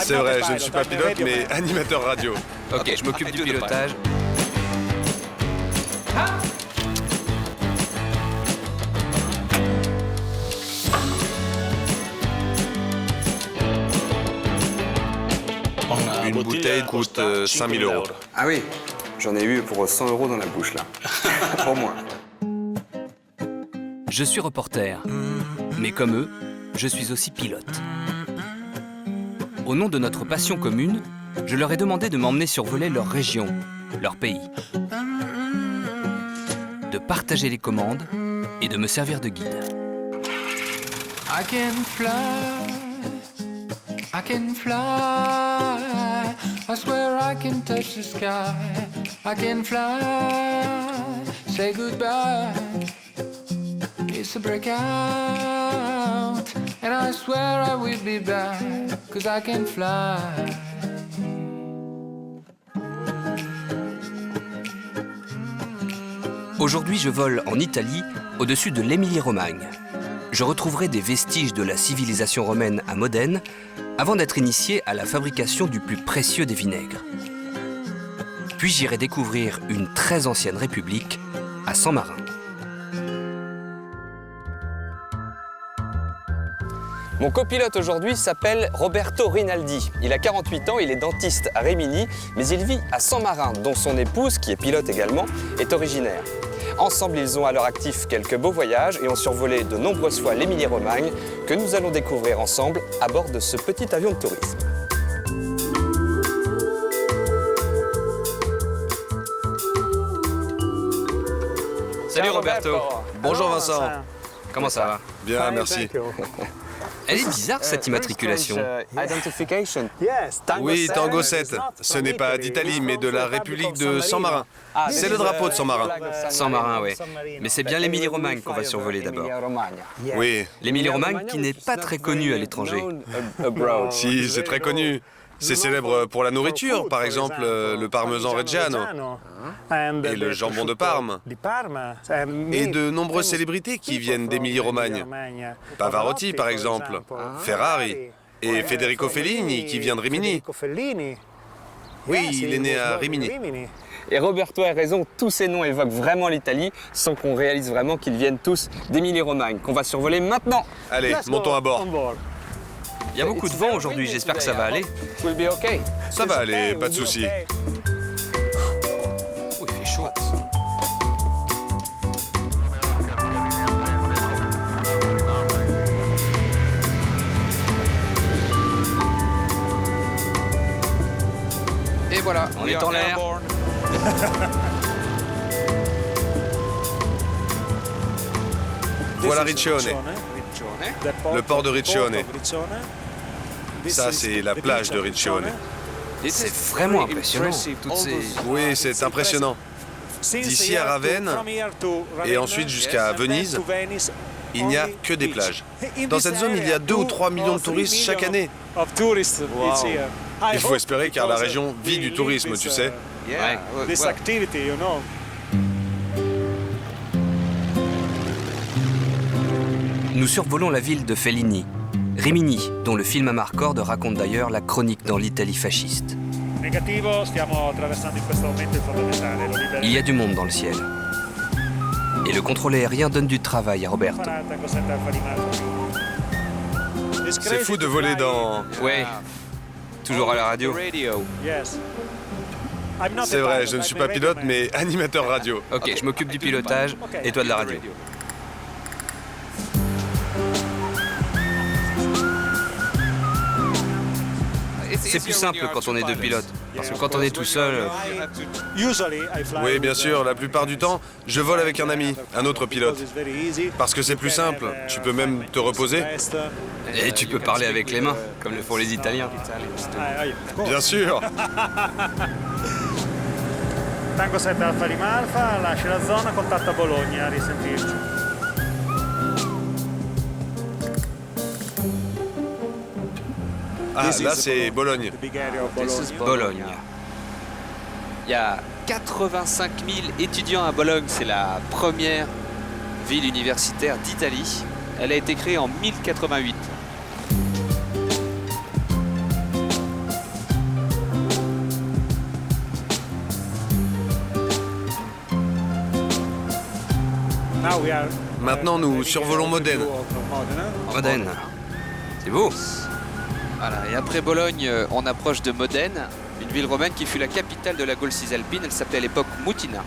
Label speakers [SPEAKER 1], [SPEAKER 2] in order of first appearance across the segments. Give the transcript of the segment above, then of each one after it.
[SPEAKER 1] C'est vrai, je ne suis pas pilote, mais animateur radio.
[SPEAKER 2] Ok, je m'occupe du pilotage.
[SPEAKER 1] Une bouteille coûte 5 000 €.
[SPEAKER 3] Ah oui, j'en ai eu pour 100 € dans la bouche, là. Pour moi.
[SPEAKER 2] Je suis reporter, mais comme eux, je suis aussi pilote. Au nom de notre passion commune, je leur ai demandé de m'emmener survoler leur région, leur pays, de partager les commandes et de me servir de guide.
[SPEAKER 4] I can fly, I can fly. I swear I can touch the sky. I can fly, say goodbye. It's a breakout, and I swear I will be back, 'cause I can fly.
[SPEAKER 2] Aujourd'hui, je vole en Italie, au-dessus de l'Émilie-Romagne. Je retrouverai des vestiges de la civilisation romaine à Modène, avant d'être initié à la fabrication du plus précieux des vinaigres. Puis j'irai découvrir une très ancienne république à San Marin. Mon copilote aujourd'hui s'appelle Roberto Rinaldi. Il a 48 ans, il est dentiste à Rimini, mais il vit à San Marin, dont son épouse, qui est pilote également, est originaire. Ensemble, ils ont à leur actif quelques beaux voyages et ont survolé de nombreuses fois l'Émilie-Romagne, que nous allons découvrir ensemble à bord de ce petit avion de tourisme. Salut Roberto.
[SPEAKER 1] Bonjour Vincent.
[SPEAKER 2] Comment ça va?
[SPEAKER 1] Bien, merci.
[SPEAKER 2] Elle est bizarre cette immatriculation.
[SPEAKER 1] Oui, Tango 7. Ce n'est pas d'Italie, mais de la République de San Marin. C'est le drapeau de San Marin.
[SPEAKER 2] San Marin, oui. Mais c'est bien l'Émilie-Romagne qu'on va survoler d'abord.
[SPEAKER 1] Oui.
[SPEAKER 2] L'Émilie-Romagne qui n'est pas très connue à l'étranger.
[SPEAKER 1] Si, c'est très connu. C'est célèbre pour la nourriture, par exemple le parmesan reggiano et le jambon de Parme. Et de nombreuses célébrités qui viennent d'Émilie-Romagne. Pavarotti, par exemple, Ferrari et Federico Fellini qui vient de Rimini. Oui, il est né à Rimini.
[SPEAKER 2] Et Roberto a raison, tous ces noms évoquent vraiment l'Italie, sans qu'on réalise vraiment qu'ils viennent tous d'Émilie-Romagne, qu'on va survoler maintenant.
[SPEAKER 1] Allez, montons à bord.
[SPEAKER 2] Il y a beaucoup de vent aujourd'hui, j'espère que ça va aller.
[SPEAKER 1] Ça va aller, pas de souci.
[SPEAKER 2] Oh, il fait chaud. Et voilà, on est en l'air.
[SPEAKER 1] Voilà Riccione, le port de Riccione. Ça, c'est la plage de Riccione.
[SPEAKER 2] C'est vraiment impressionnant. Toutes ces...
[SPEAKER 1] Oui, c'est impressionnant. D'ici à Ravenne et ensuite jusqu'à Venise, il n'y a que des plages. Dans cette zone, il y a 2 ou 3 millions de touristes chaque année. Il faut espérer car la région vit du tourisme, tu sais.
[SPEAKER 2] Nous survolons la ville de Fellini, Rimini, dont le film Amarcord raconte d'ailleurs la chronique dans l'Italie fasciste. Il y a du monde dans le ciel. Et le contrôle aérien donne du travail à Roberto.
[SPEAKER 1] C'est fou de voler dans...
[SPEAKER 2] Ouais, toujours à la radio.
[SPEAKER 1] C'est vrai, je ne suis pas pilote, mais animateur radio.
[SPEAKER 2] Ok, je m'occupe du pilotage et toi de la radio. C'est plus simple quand on est deux pilotes, parce que quand on est tout seul...
[SPEAKER 1] Oui, bien sûr, la plupart du temps, je vole avec un ami, un autre pilote. Parce que c'est plus simple, tu peux même te reposer.
[SPEAKER 2] Et tu peux parler avec les mains, comme le font les Italiens.
[SPEAKER 1] Bien sûr.
[SPEAKER 5] Tango 7 Alfa Lima Alfa, lasci la zona, contatta Bologna, a risentirci.
[SPEAKER 1] Ah, là, c'est Bologne.
[SPEAKER 2] Bologne. Il y a 85 000 étudiants à Bologne. C'est la première ville universitaire d'Italie. Elle a été créée en 1088.
[SPEAKER 1] Maintenant, nous survolons Modène.
[SPEAKER 2] Modène. C'est beau.
[SPEAKER 6] Voilà, et après Bologne, on approche de Modène, une ville romaine qui fut la capitale de la Gaule cisalpine. Elle s'appelait à l'époque Mutina.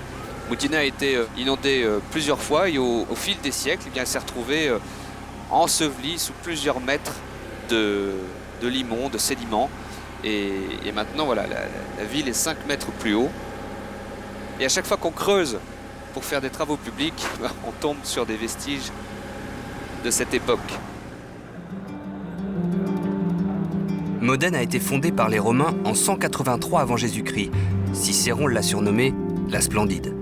[SPEAKER 6] Mutina a été inondée plusieurs fois et au fil des siècles, eh bien, elle s'est retrouvée ensevelie sous plusieurs mètres de limon, de sédiments. Et maintenant, voilà, la ville est 5 mètres plus haut. Et à chaque fois qu'on creuse pour faire des travaux publics, on tombe sur des vestiges de cette époque.
[SPEAKER 2] Modène a été fondée par les Romains en 183 avant Jésus-Christ. Cicéron l'a surnommée la Splendide.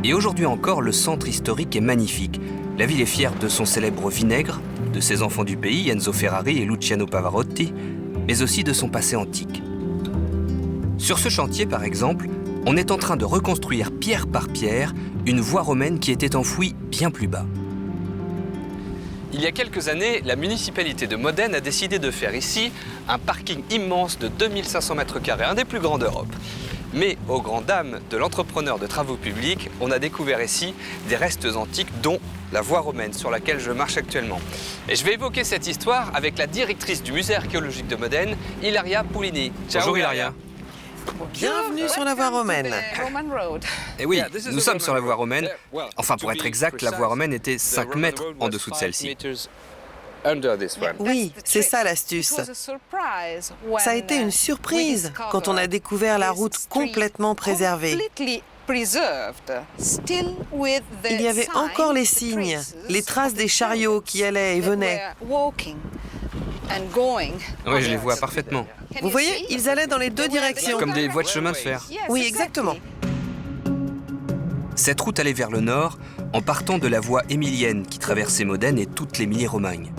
[SPEAKER 2] Et aujourd'hui encore, le centre historique est magnifique. La ville est fière de son célèbre vinaigre, de ses enfants du pays, Enzo Ferrari et Luciano Pavarotti, mais aussi de son passé antique. Sur ce chantier, par exemple, on est en train de reconstruire pierre par pierre une voie romaine qui était enfouie bien plus bas. Il y a quelques années, la municipalité de Modène a décidé de faire ici un parking immense de 2500 m², un des plus grands d'Europe. Mais aux grandes dames de l'entrepreneur de travaux publics, on a découvert ici des restes antiques, dont la voie romaine sur laquelle je marche actuellement. Et je vais évoquer cette histoire avec la directrice du musée archéologique de Modène, Ilaria Poulini. Ciao. Bonjour Ilaria.
[SPEAKER 7] Bienvenue sur la voie romaine.
[SPEAKER 2] Et oui, nous sommes sur la voie romaine. Enfin, pour être exact, la voie romaine était 5 mètres en dessous de celle-ci.
[SPEAKER 7] Oui, c'est ça l'astuce. Ça a été une surprise quand on a découvert la route complètement préservée. Il y avait encore les signes, les traces des chariots qui allaient et venaient.
[SPEAKER 2] Oui, je les vois parfaitement.
[SPEAKER 7] Vous voyez, ils allaient dans les deux directions.
[SPEAKER 2] Comme des voies de chemin de fer.
[SPEAKER 7] Oui, exactement.
[SPEAKER 2] Cette route allait vers le nord en partant de la voie émilienne qui traversait Modène et toute l'Émilie-Romagne.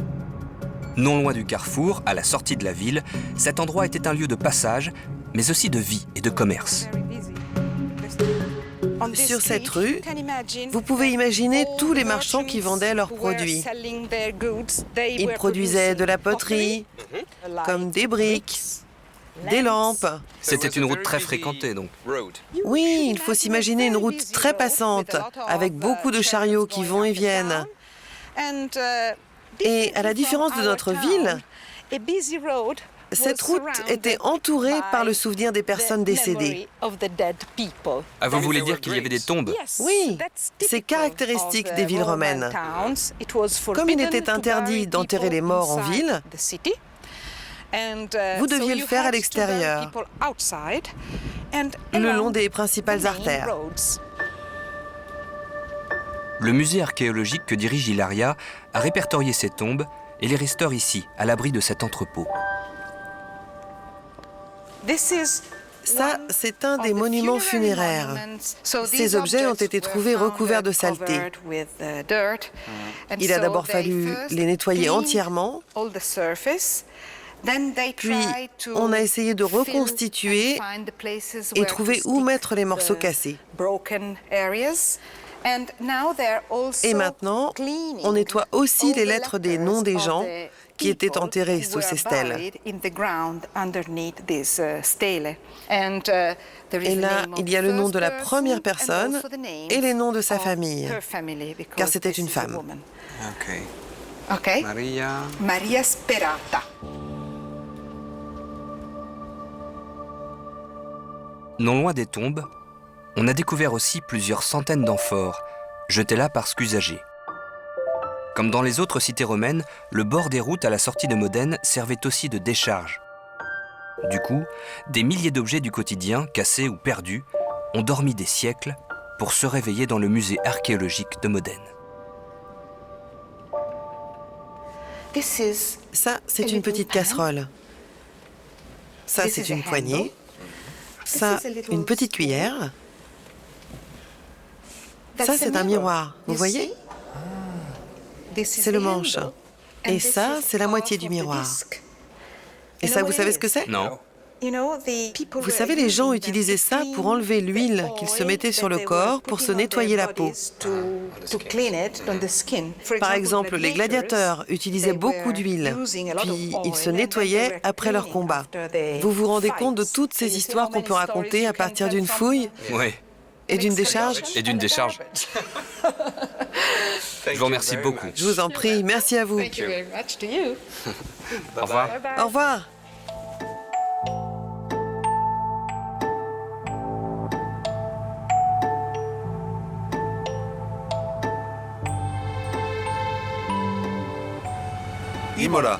[SPEAKER 2] Non loin du carrefour, à la sortie de la ville, cet endroit était un lieu de passage, mais aussi de vie et de commerce.
[SPEAKER 7] Sur cette rue, vous pouvez imaginer tous les marchands qui vendaient leurs produits. Ils produisaient de la poterie, comme des briques, des lampes.
[SPEAKER 2] C'était une route très fréquentée, donc.
[SPEAKER 7] Oui, il faut s'imaginer une route très passante, avec beaucoup de chariots qui vont et viennent. Et à la différence de notre ville, cette route était entourée par le souvenir des personnes décédées.
[SPEAKER 2] Ah, vous voulez dire qu'il y avait des tombes?
[SPEAKER 7] Oui, c'est caractéristique des villes romaines. Comme il était interdit d'enterrer les morts en ville, vous deviez le faire à l'extérieur, le long des principales artères.
[SPEAKER 2] Le musée archéologique que dirige Ilaria a répertorié ces tombes et les restaure ici, à l'abri de cet entrepôt.
[SPEAKER 7] Ça, c'est un des monuments funéraires. Ces objets ont été trouvés recouverts de saleté. Il a d'abord fallu les nettoyer entièrement, puis on a essayé de reconstituer et trouver où mettre les morceaux cassés. Et maintenant, on nettoie aussi les lettres des noms des gens qui étaient enterrés sous ces stèles. Et là, il y a le nom de la première personne et les noms de sa famille, car c'était une femme.
[SPEAKER 3] Ok.
[SPEAKER 6] Maria Sperata.
[SPEAKER 2] Non loin des tombes, on a découvert aussi plusieurs centaines d'amphores, jetées là par usagers. Comme dans les autres cités romaines, le bord des routes à la sortie de Modène servait aussi de décharge. Du coup, des milliers d'objets du quotidien, cassés ou perdus, ont dormi des siècles pour se réveiller dans le musée archéologique de Modène.
[SPEAKER 7] Ça, c'est une petite casserole. Ça, c'est une poignée. Ça, une petite cuillère. Ça, c'est un miroir. Vous voyez? C'est le manche. Et ça, c'est la moitié du miroir. Et ça, vous savez ce que c'est?
[SPEAKER 2] Non.
[SPEAKER 7] Vous savez, les gens utilisaient ça pour enlever l'huile qu'ils se mettaient sur le corps pour se nettoyer la peau. Par exemple, les gladiateurs utilisaient beaucoup d'huile, puis ils se nettoyaient après leur combat. Vous vous rendez compte de toutes ces histoires qu'on peut raconter à partir d'une fouille?
[SPEAKER 2] Oui.
[SPEAKER 7] Et d'une décharge?
[SPEAKER 2] Et d'une décharge. Je vous remercie beaucoup.
[SPEAKER 7] Je vous en prie, merci à vous.
[SPEAKER 2] Au revoir.
[SPEAKER 7] Au revoir.
[SPEAKER 1] Imola.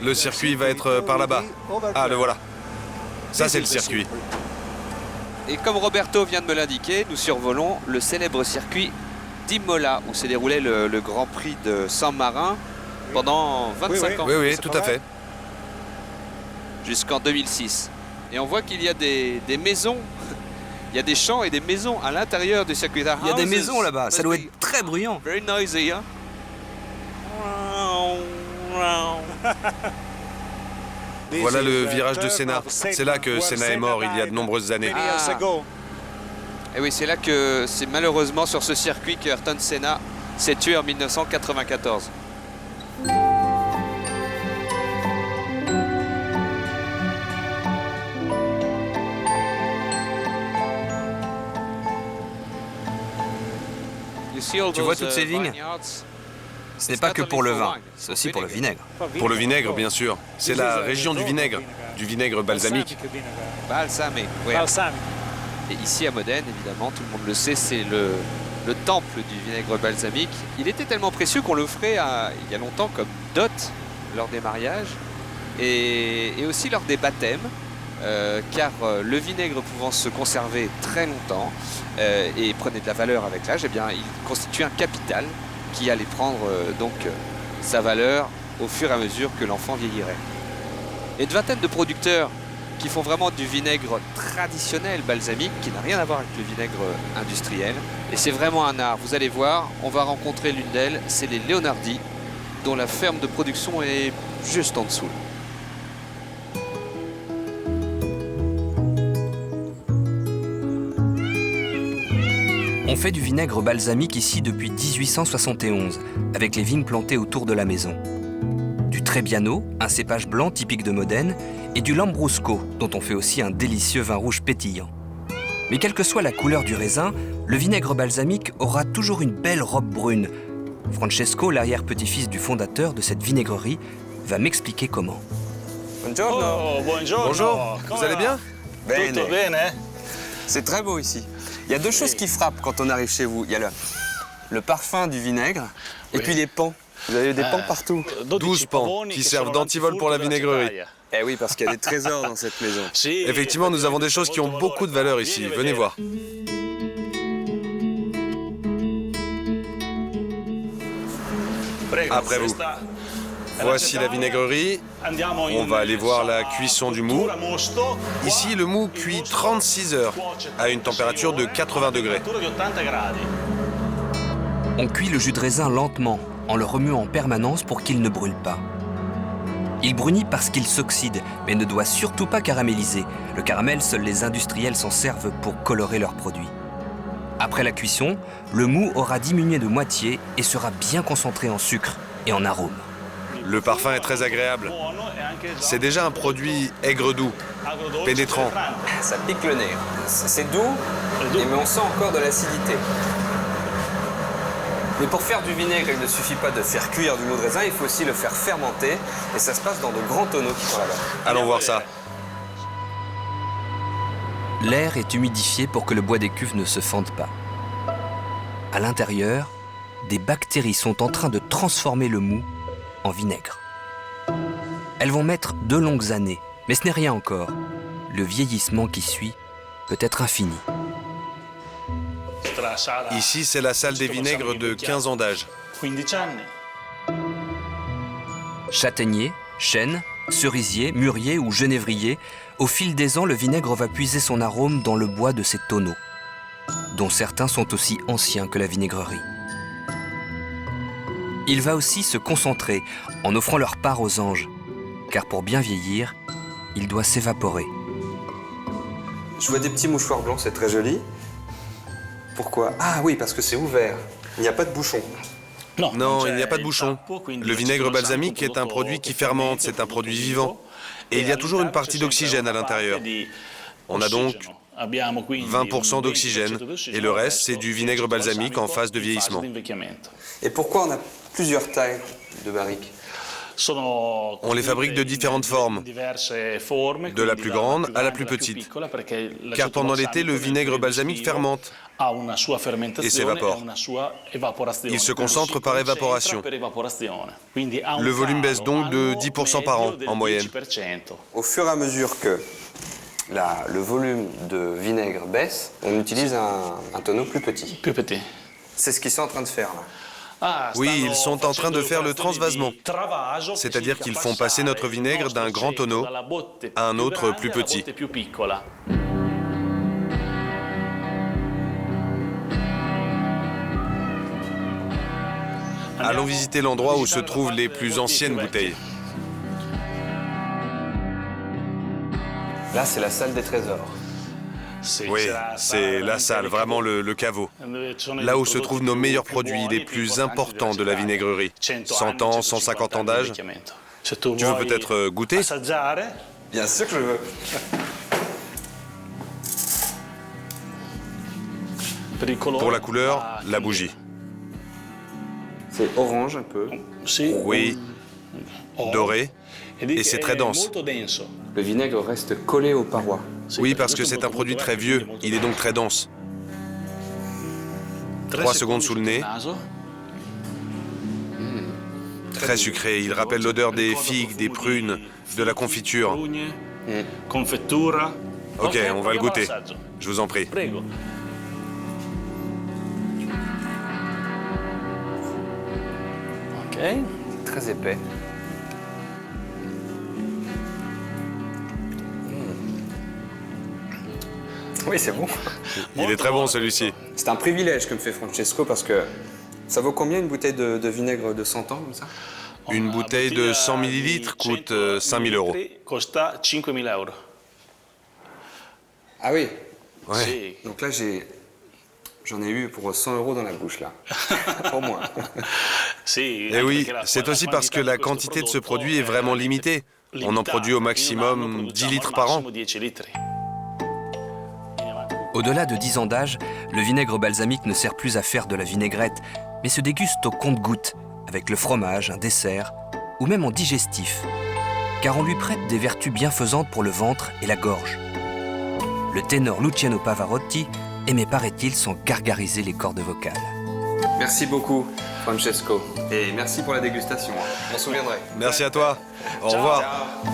[SPEAKER 1] Le circuit va être par là-bas. Ah, le voilà. Ça, c'est le circuit.
[SPEAKER 6] Et comme Roberto vient de me l'indiquer, nous survolons le célèbre circuit d'Imola, où s'est déroulé le Grand Prix de San Marin pendant 25 ans.
[SPEAKER 1] Oui, tout à fait.
[SPEAKER 6] Jusqu'en 2006. Et on voit qu'il y a des maisons, il y a des champs et des maisons à l'intérieur du circuit.
[SPEAKER 2] Il y a des maisons là-bas, ça doit être très bruyant.
[SPEAKER 6] Very noisy, hein?
[SPEAKER 1] Voilà le virage de Senna. C'est là que Senna est mort il y a de nombreuses années.
[SPEAKER 6] Et oui, c'est là que c'est malheureusement sur ce circuit que Ayrton Senna s'est tué en 1994.
[SPEAKER 2] Tu vois toutes ces vignes? Ce n'est pas que pour le vin, c'est aussi pour le vinaigre.
[SPEAKER 1] Pour le vinaigre, bien sûr. C'est la région du vinaigre balsamique.
[SPEAKER 6] Balsamé, oui. Et ici à Modène, évidemment, tout le monde le sait, c'est le temple du vinaigre balsamique. Il était tellement précieux qu'on l'offrait il y a longtemps comme dot lors des mariages et aussi lors des baptêmes, car le vinaigre pouvant se conserver très longtemps et prenait de la valeur avec l'âge, eh bien, il constitue un capital qui allait prendre sa valeur au fur et à mesure que l'enfant vieillirait. Et une vingtaine de producteurs qui font vraiment du vinaigre traditionnel balsamique, qui n'a rien à voir avec le vinaigre industriel. Et c'est vraiment un art. Vous allez voir, on va rencontrer l'une d'elles, c'est les Leonardi, dont la ferme de production est juste en dessous.
[SPEAKER 2] On fait du vinaigre balsamique ici depuis 1871, avec les vignes plantées autour de la maison. Du Trebbiano, un cépage blanc typique de Modène, et du Lambrusco, dont on fait aussi un délicieux vin rouge pétillant. Mais quelle que soit la couleur du raisin, le vinaigre balsamique aura toujours une belle robe brune. Francesco, l'arrière-petit-fils du fondateur de cette vinaigrerie, va m'expliquer comment.
[SPEAKER 1] Bonjour, vous allez bien?
[SPEAKER 2] C'est très beau ici. Il y a deux choses qui frappent quand on arrive chez vous. Il y a le parfum du vinaigre et puis les pans. Vous avez des pans partout.
[SPEAKER 1] 12 pans qui servent d'antivol pour la vinaigrerie.
[SPEAKER 2] Eh oui, parce qu'il y a des trésors dans cette maison.
[SPEAKER 1] Effectivement, nous avons des choses qui ont beaucoup de valeur ici. Venez voir. Après vous. Voici la vinaigrerie. On va aller voir la cuisson du mou. Ici, le mou cuit 36 heures à une température de 80 degrés.
[SPEAKER 2] On cuit le jus de raisin lentement, en le remuant en permanence pour qu'il ne brûle pas. Il brunit parce qu'il s'oxyde, mais ne doit surtout pas caraméliser. Le caramel, seuls les industriels s'en servent pour colorer leurs produits. Après la cuisson, le mou aura diminué de moitié et sera bien concentré en sucre et en arôme.
[SPEAKER 1] Le parfum est très agréable. C'est déjà un produit aigre-doux, pénétrant.
[SPEAKER 2] Ça pique le nez. C'est doux, mais on sent encore de l'acidité. Mais pour faire du vinaigre, il ne suffit pas de faire cuire du mou de raisin, il faut aussi le faire fermenter. Et ça se passe dans de grands tonneaux qui sont là-bas.
[SPEAKER 1] Allons voir ça.
[SPEAKER 2] L'air est humidifié pour que le bois des cuves ne se fende pas. À l'intérieur, des bactéries sont en train de transformer le mou en vinaigre. Elles vont mettre de longues années, mais ce n'est rien encore. Le vieillissement qui suit peut être infini.
[SPEAKER 1] Ici, c'est la salle des vinaigres de 15 ans d'âge.
[SPEAKER 2] Châtaignier, chêne, cerisier, mûrier ou genévrier, au fil des ans, le vinaigre va puiser son arôme dans le bois de ces tonneaux, dont certains sont aussi anciens que la vinaigrerie. Il va aussi se concentrer en offrant leur part aux anges, car pour bien vieillir, il doit s'évaporer. Je vois des petits mouchoirs blancs, c'est très joli. Pourquoi? Ah oui, parce que c'est ouvert. Il n'y a pas de bouchon.
[SPEAKER 1] Non, il n'y a pas de bouchon. Le vinaigre balsamique est un produit qui fermente, c'est un produit vivant. Et il y a toujours une partie d'oxygène à l'intérieur. On a donc 20% d'oxygène, et le reste, c'est du vinaigre balsamique en phase de vieillissement.
[SPEAKER 3] Et pourquoi on a plusieurs tailles de barriques?
[SPEAKER 1] On les fabrique de différentes formes, de la plus grande à la plus petite, car pendant l'été, le vinaigre balsamique fermente et s'évapore. Il se concentre par évaporation. Le volume baisse donc de 10% par an, en moyenne.
[SPEAKER 3] Au fur et à mesure que le volume de vinaigre baisse, on utilise un tonneau plus petit. C'est ce qu'ils sont en train de faire là.
[SPEAKER 1] Oui, ils sont en train de faire le transvasement, c'est-à-dire qu'ils font passer notre vinaigre d'un grand tonneau à un autre plus petit. Allons visiter l'endroit où se trouvent les plus anciennes bouteilles.
[SPEAKER 3] Là, c'est la salle des trésors.
[SPEAKER 1] Oui, c'est la salle, vraiment le caveau. Là où se trouvent nos meilleurs produits, les plus importants de la vinaigrerie. 100 ans, 150 ans d'âge. Tu veux peut-être goûter?
[SPEAKER 3] Bien sûr que je veux.
[SPEAKER 1] Pour la couleur, la bougie.
[SPEAKER 3] C'est orange un peu.
[SPEAKER 1] Oui, doré, et c'est très dense.
[SPEAKER 3] Le vinaigre reste collé aux parois.
[SPEAKER 1] Oui, parce que c'est un produit très vieux, il est donc très dense. 3 secondes sous le nez. Très sucré, il rappelle l'odeur des figues, des prunes, de la confiture. Ok, on va le goûter. Je vous en prie.
[SPEAKER 3] Ok. Très épais. Oui, c'est bon.
[SPEAKER 1] Il est très bon celui-ci.
[SPEAKER 3] C'est un privilège que me fait Francesco parce que ça vaut combien une bouteille de vinaigre de 100 ans comme ça?
[SPEAKER 1] Une bouteille de 100 ml coûte 5 000 €.
[SPEAKER 3] Ah oui.
[SPEAKER 1] Ouais.
[SPEAKER 3] Donc là, j'en ai eu pour 100 € dans la bouche là. Au moins.
[SPEAKER 1] Et oui, c'est aussi parce que la quantité de ce produit est vraiment limitée. On en produit au maximum 10 litres par an.
[SPEAKER 2] Au-delà de 10 ans d'âge, le vinaigre balsamique ne sert plus à faire de la vinaigrette, mais se déguste au compte-gouttes, avec le fromage, un dessert, ou même en digestif, car on lui prête des vertus bienfaisantes pour le ventre et la gorge. Le ténor Luciano Pavarotti aimait, paraît-il, s'en gargariser les cordes vocales.
[SPEAKER 3] Merci beaucoup, Francesco. Et merci pour la dégustation. Je m'en souviendrai.
[SPEAKER 1] Merci à toi. Au revoir.
[SPEAKER 3] Ciao.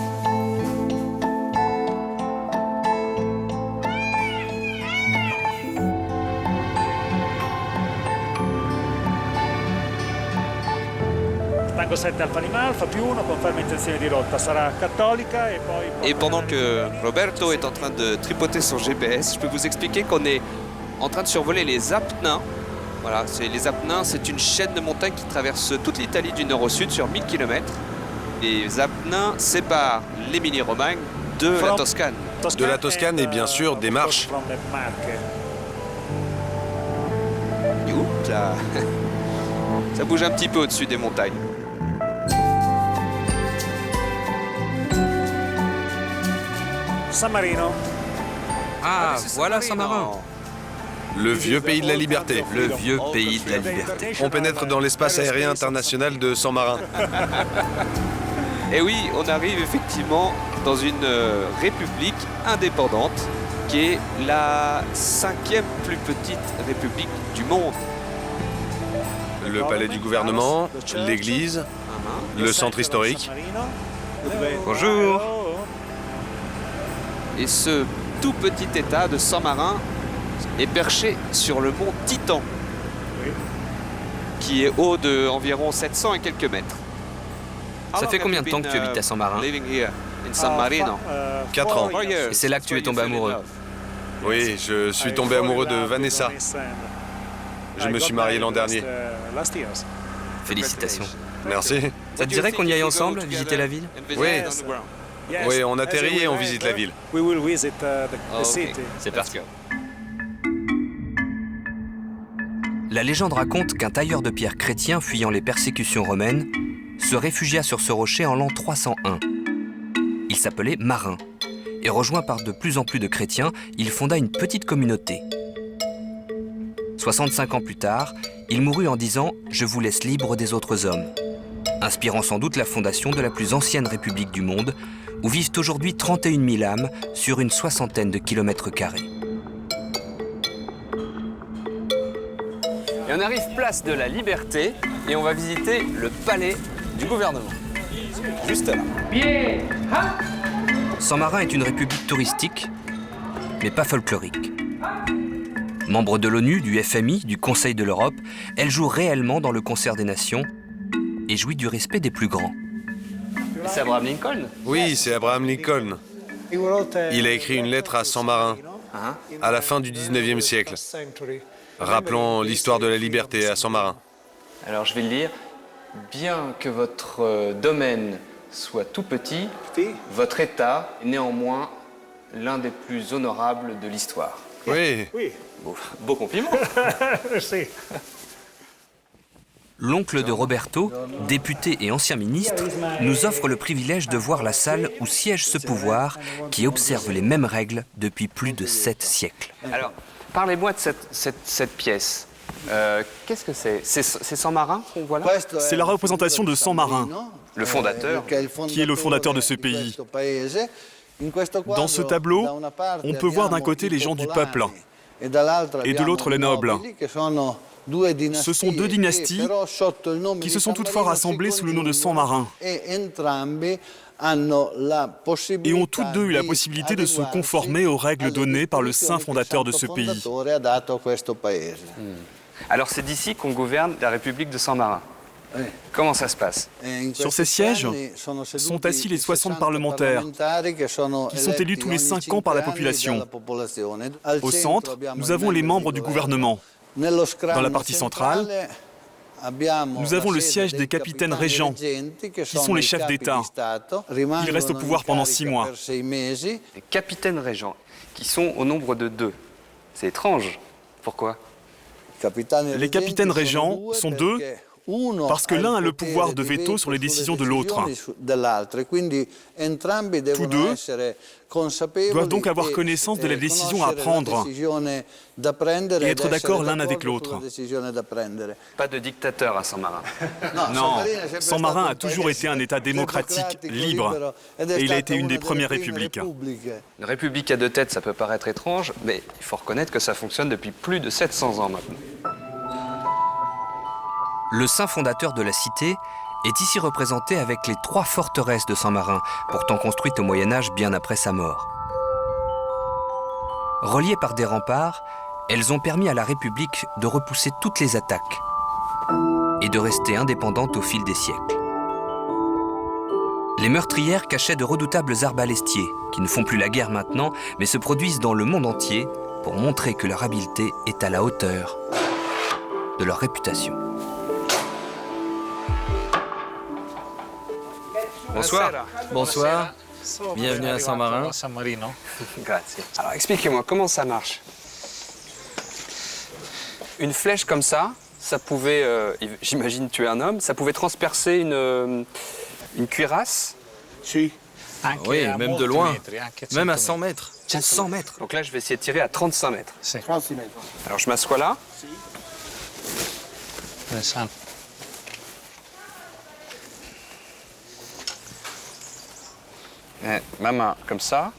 [SPEAKER 5] Tango 7 Alfa Lima Alfa più 1, conferma intenzione di rotta, sarà cattolica e poi...
[SPEAKER 6] Et pendant que Roberto est en train de tripoter son GPS, je peux vous expliquer qu'on est en train de survoler les Apennins. Voilà, les Apennins, c'est une chaîne de montagnes qui traverse toute l'Italie du nord au sud sur 1000 km. Les Apennins séparent l'Émilie-Romagne de la Toscane.
[SPEAKER 1] De la Toscane et bien sûr des Marches.
[SPEAKER 6] Oups, ça bouge un petit peu au-dessus des montagnes.
[SPEAKER 5] San Marino.
[SPEAKER 2] Ah, voilà Saint-Marin.
[SPEAKER 1] Le vieux pays de la liberté.
[SPEAKER 2] Le vieux pays de la liberté.
[SPEAKER 1] On pénètre dans l'espace aérien international de San Marin.
[SPEAKER 6] Et oui, on arrive effectivement dans une république indépendante qui est la 5e plus petite république du monde.
[SPEAKER 1] Le palais du gouvernement, l'église, le centre historique.
[SPEAKER 2] Bonjour.
[SPEAKER 6] Et ce tout petit état de San Marin est perché sur le mont Titan, qui est haut d'environ 700 et quelques mètres.
[SPEAKER 2] Ça fait combien de temps que tu habites à San Marin?
[SPEAKER 6] Living here in San Marino.
[SPEAKER 1] 4 ans.
[SPEAKER 2] Et c'est là que tu es tombé amoureux?
[SPEAKER 1] Oui, je suis tombé amoureux de Vanessa. Je me suis marié l'an dernier.
[SPEAKER 2] Félicitations.
[SPEAKER 1] Merci.
[SPEAKER 2] Ça te dirait qu'on y aille ensemble, visiter la ville?
[SPEAKER 1] Oui. Oui, on atterrit et on visite la ville.
[SPEAKER 2] C'est parti. La légende raconte qu'un tailleur de pierre chrétien fuyant les persécutions romaines se réfugia sur ce rocher en l'an 301. Il s'appelait Marin et rejoint par de plus en plus de chrétiens, il fonda une petite communauté. 65 ans plus tard, il mourut en disant « Je vous laisse libre des autres hommes », inspirant sans doute la fondation de la plus ancienne république du monde, où vivent aujourd'hui 31 000 âmes sur une soixantaine de kilomètres carrés. Et on arrive place de la Liberté et on va visiter le palais du gouvernement. Juste là. San Marin est une république touristique, mais pas folklorique. Membre de l'ONU, du FMI, du Conseil de l'Europe, elle joue réellement dans le concert des nations et jouit du respect des plus grands. C'est Abraham Lincoln?
[SPEAKER 1] Oui, c'est Abraham Lincoln. Il a écrit une lettre à San Marin, à la fin du 19e siècle, rappelant l'histoire de la liberté à San Marin.
[SPEAKER 2] Alors je vais le lire. Bien que votre domaine soit tout petit, votre État est néanmoins l'un des plus honorables de l'histoire.
[SPEAKER 1] Oui.
[SPEAKER 2] Beau compliment. L'oncle de Roberto, député et ancien ministre, nous offre le privilège de voir la salle où siège ce pouvoir qui observe les mêmes règles depuis plus de 7 siècles. Alors, parlez-moi de cette pièce. Qu'est-ce que c'est? C'est San Marin qu'on voit là?
[SPEAKER 8] C'est la représentation de San Marin,
[SPEAKER 2] le fondateur,
[SPEAKER 8] qui est le fondateur de ce pays. Dans ce tableau, on peut voir d'un côté les gens du peuple et de l'autre les nobles. Ce sont 2 dynasties qui se sont toutefois rassemblées sous le nom de San Marin et ont toutes deux eu la possibilité de se conformer aux règles données par le saint fondateur de ce pays.
[SPEAKER 2] Alors c'est d'ici qu'on gouverne la République de San Marin. Comment ça se passe?
[SPEAKER 8] Sur ces sièges sont assis les 60 parlementaires qui sont élus tous les 5 ans par la population. Au centre, nous avons les membres du gouvernement. Dans la partie centrale, nous avons le siège des capitaines régents, qui sont les chefs d'État. Ils restent au pouvoir pendant 6 mois.
[SPEAKER 2] Les capitaines régents, qui sont au nombre de 2. C'est étrange. Pourquoi?
[SPEAKER 8] Les capitaines régents sont 2 parce que l'un a le pouvoir de veto sur les décisions de l'autre. Tous 2 doivent donc avoir connaissance de la décision à prendre et être d'accord l'un avec l'autre.
[SPEAKER 2] Pas de dictateur à San Marin.
[SPEAKER 8] Non, San Marin a toujours été un État démocratique, libre, et il a été une des premières républiques.
[SPEAKER 2] Une république à 2 têtes, ça peut paraître étrange, mais il faut reconnaître que ça fonctionne depuis plus de 700 ans maintenant. Le saint fondateur de la cité est ici représenté avec les 3 forteresses de San Marin, pourtant construites au Moyen-Âge bien après sa mort. Reliées par des remparts, elles ont permis à la République de repousser toutes les attaques et de rester indépendante au fil des siècles. Les meurtrières cachaient de redoutables arbalestiers, qui ne font plus la guerre maintenant, mais se produisent dans le monde entier pour montrer que leur habileté est à la hauteur de leur réputation.
[SPEAKER 3] Bonsoir.
[SPEAKER 9] Bonsoir. Bienvenue à San Marin.
[SPEAKER 2] Grazie. Alors expliquez-moi, comment ça marche? Une flèche comme ça pouvait, j'imagine, tuer un homme, ça pouvait transpercer une cuirasse?
[SPEAKER 9] Oui, même de loin, même à 100 mètres.
[SPEAKER 2] 100 mètres. Donc là, je vais essayer de tirer à 35 mètres. Alors je m'assois là. Ma main, comme ça.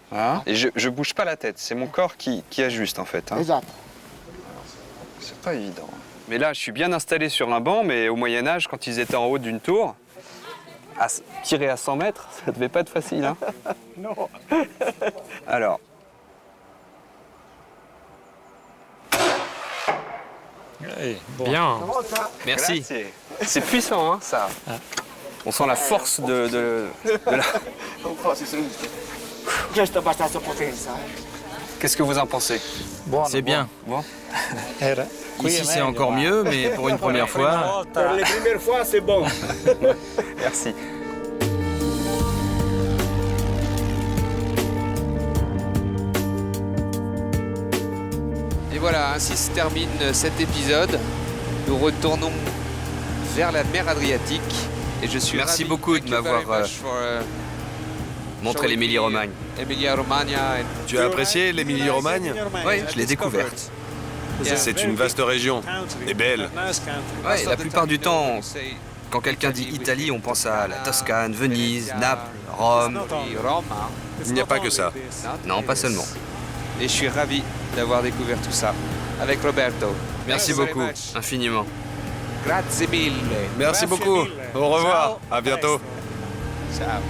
[SPEAKER 2] Voilà. Et je bouge pas la tête, c'est mon corps qui ajuste en fait. Exact. C'est pas évident. Mais là, je suis bien installé sur un banc, mais au Moyen-Âge, quand ils étaient en haut d'une tour, tirer à 100 mètres, ça devait pas être facile. Hein. Non. Alors.
[SPEAKER 9] Bien. Merci.
[SPEAKER 2] C'est puissant, hein, ça. On sent la force de la... Qu'est-ce que vous en pensez?
[SPEAKER 9] C'est bien.
[SPEAKER 2] Bon.
[SPEAKER 9] Ici, c'est encore mieux, mais pour une première fois...
[SPEAKER 5] Pour les premières fois, c'est bon.
[SPEAKER 2] Merci.
[SPEAKER 6] Et voilà, ainsi se termine cet épisode. Nous retournons vers la mer Adriatique. Et je suis
[SPEAKER 9] Merci
[SPEAKER 6] ravi.
[SPEAKER 9] beaucoup de m'avoir
[SPEAKER 2] montrer l'Émilie-Romagne.
[SPEAKER 1] Tu as apprécié l'Émilie-Romagne?
[SPEAKER 2] Oui, je l'ai découverte.
[SPEAKER 1] C'est une vaste région, et belle.
[SPEAKER 2] Ouais, la plupart du temps, quand quelqu'un dit Italie, on pense à la Toscane, Venise, Naples, Rome.
[SPEAKER 1] Il n'y a pas que ça.
[SPEAKER 2] Non, pas seulement.
[SPEAKER 6] Et je suis ravi d'avoir découvert tout ça avec Roberto.
[SPEAKER 2] Merci beaucoup, infiniment.
[SPEAKER 6] Grazie mille.
[SPEAKER 1] Merci beaucoup. Au revoir. À bientôt.
[SPEAKER 6] Ciao.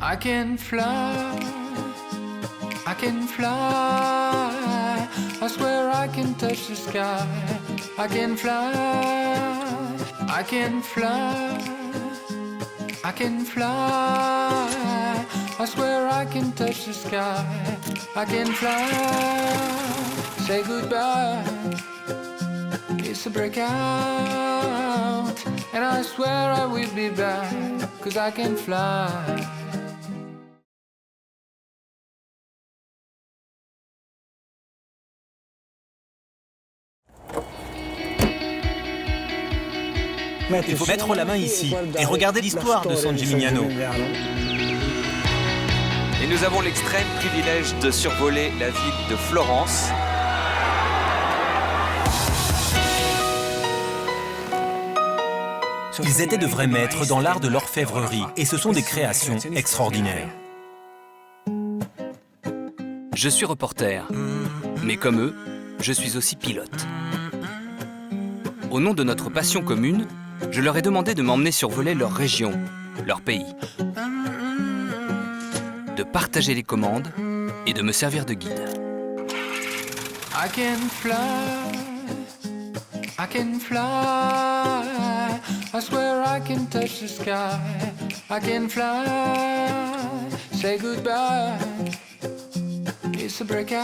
[SPEAKER 4] I can fly, I can fly. I swear I can touch the sky. I can fly, I can fly, I can fly. I swear I can touch the sky. I can fly. Say goodbye. It's a breakout, and I swear I will be back, 'cause I can fly.
[SPEAKER 10] Il faut mettre la main ici et regarder l'histoire de San Gimignano.
[SPEAKER 6] Et nous avons l'extrême privilège de survoler la ville de Florence.
[SPEAKER 10] Ils étaient de vrais maîtres dans l'art de l'orfèvrerie et ce sont des créations extraordinaires.
[SPEAKER 11] Je suis reporter, mais comme eux, je suis aussi pilote. Au nom de notre passion commune, je leur ai demandé de m'emmener survoler leur région, leur pays, de partager les commandes et de me servir de guide.
[SPEAKER 4] I can fly, I can fly. I swear I can touch the sky. I can fly. Say goodbye. It's a breakout,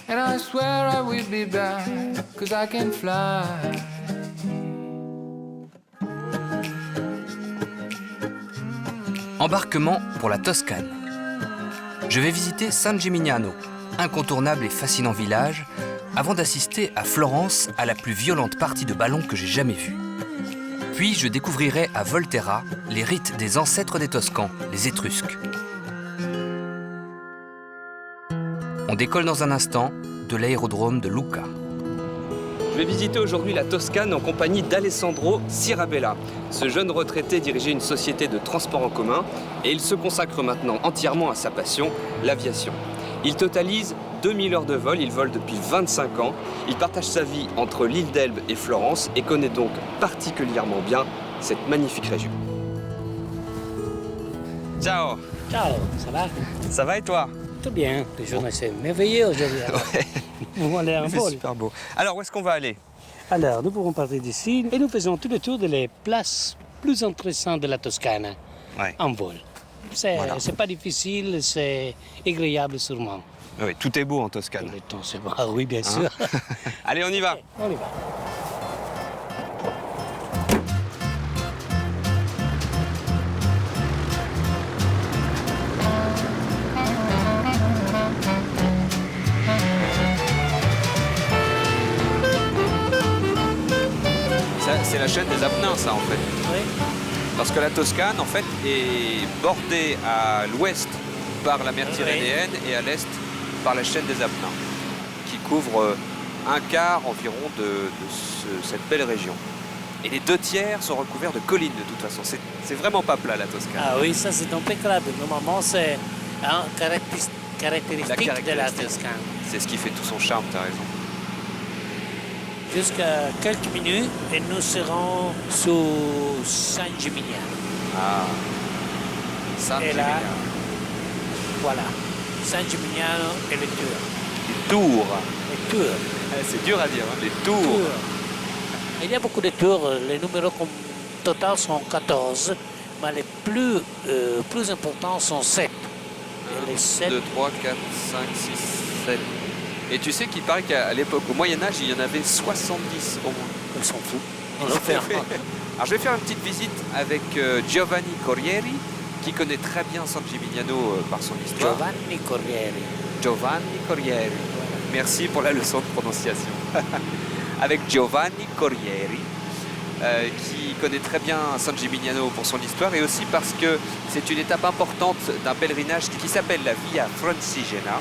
[SPEAKER 4] and I swear I will be back, 'cause I can fly.
[SPEAKER 11] Embarquement pour la Toscane. Je vais visiter San Gimignano, incontournable et fascinant village, avant d'assister à Florence à la plus violente partie de ballon que j'ai jamais vue. Puis je découvrirai à Volterra les rites des ancêtres des Toscans, les Étrusques. On décolle dans un instant de l'aérodrome de Lucca.
[SPEAKER 2] Je vais visiter aujourd'hui la Toscane en compagnie d'Alessandro Sirabella. Ce jeune retraité dirigeait une société de transport en commun et il se consacre maintenant entièrement à sa passion, l'aviation. Il totalise 2000 heures de vol, il vole depuis 25 ans. Il partage sa vie entre l'île d'Elbe et Florence et connaît donc particulièrement bien cette magnifique région. Ciao.
[SPEAKER 12] Ciao, ça va?
[SPEAKER 2] Ça va et toi?
[SPEAKER 12] Tout bien, le journée c'est merveilleux aujourd'hui.
[SPEAKER 2] Ouais.
[SPEAKER 12] Nous allons en vol.
[SPEAKER 2] Super beau. Alors où est-ce qu'on va aller?
[SPEAKER 12] Alors nous pourrons partir d'ici et nous faisons tout le tour des places plus intéressantes de la Toscane en vol. C'est pas difficile, c'est agréable sûrement.
[SPEAKER 2] Oui, tout est beau en Toscane.
[SPEAKER 12] Le temps c'est bon. Ah oui, bien sûr.
[SPEAKER 2] Allez, on y va.
[SPEAKER 12] On y va.
[SPEAKER 6] C'est la chaîne des Apennins, ça, en fait.
[SPEAKER 12] Oui.
[SPEAKER 6] Parce que la Toscane, en fait, est bordée à l'ouest par la mer Tyrrhénienne et à l'est par la chaîne des Apennins, qui couvre un quart environ de cette belle région. Et les 2/3 sont recouverts de collines, de toute façon. C'est vraiment pas plat, la Toscane.
[SPEAKER 12] Ah oui, ça c'est impeccable. Normalement, c'est un caractéristique de la Toscane.
[SPEAKER 6] C'est ce qui fait tout son charme, t'as raison.
[SPEAKER 12] Jusqu'à quelques minutes et nous serons sous San Gimignano.
[SPEAKER 6] Ah, San Gimignano.
[SPEAKER 12] Voilà, San Gimignano et les tours.
[SPEAKER 6] Les tours.
[SPEAKER 12] Les tours.
[SPEAKER 6] C'est dur à dire, hein, les tours.
[SPEAKER 12] Il y a beaucoup de tours, les numéros total sont 14, mais les plus importants sont 7.
[SPEAKER 6] 1, 2, 3, 4, 5, 6, 7. Et tu sais qu'il paraît qu'à l'époque, au Moyen-Âge, il y en avait 70 au moins.
[SPEAKER 12] Ils sont fous.
[SPEAKER 6] Alors je vais faire une petite visite avec Giovanni Corrieri, qui connaît très bien San Gimignano par son histoire.
[SPEAKER 12] Giovanni Corrieri.
[SPEAKER 6] Giovanni Corrieri. Merci pour la leçon de prononciation. avec Giovanni Corrieri, qui connaît très bien San Gimignano pour son histoire et aussi parce que c'est une étape importante d'un pèlerinage qui s'appelle la Via Francigena,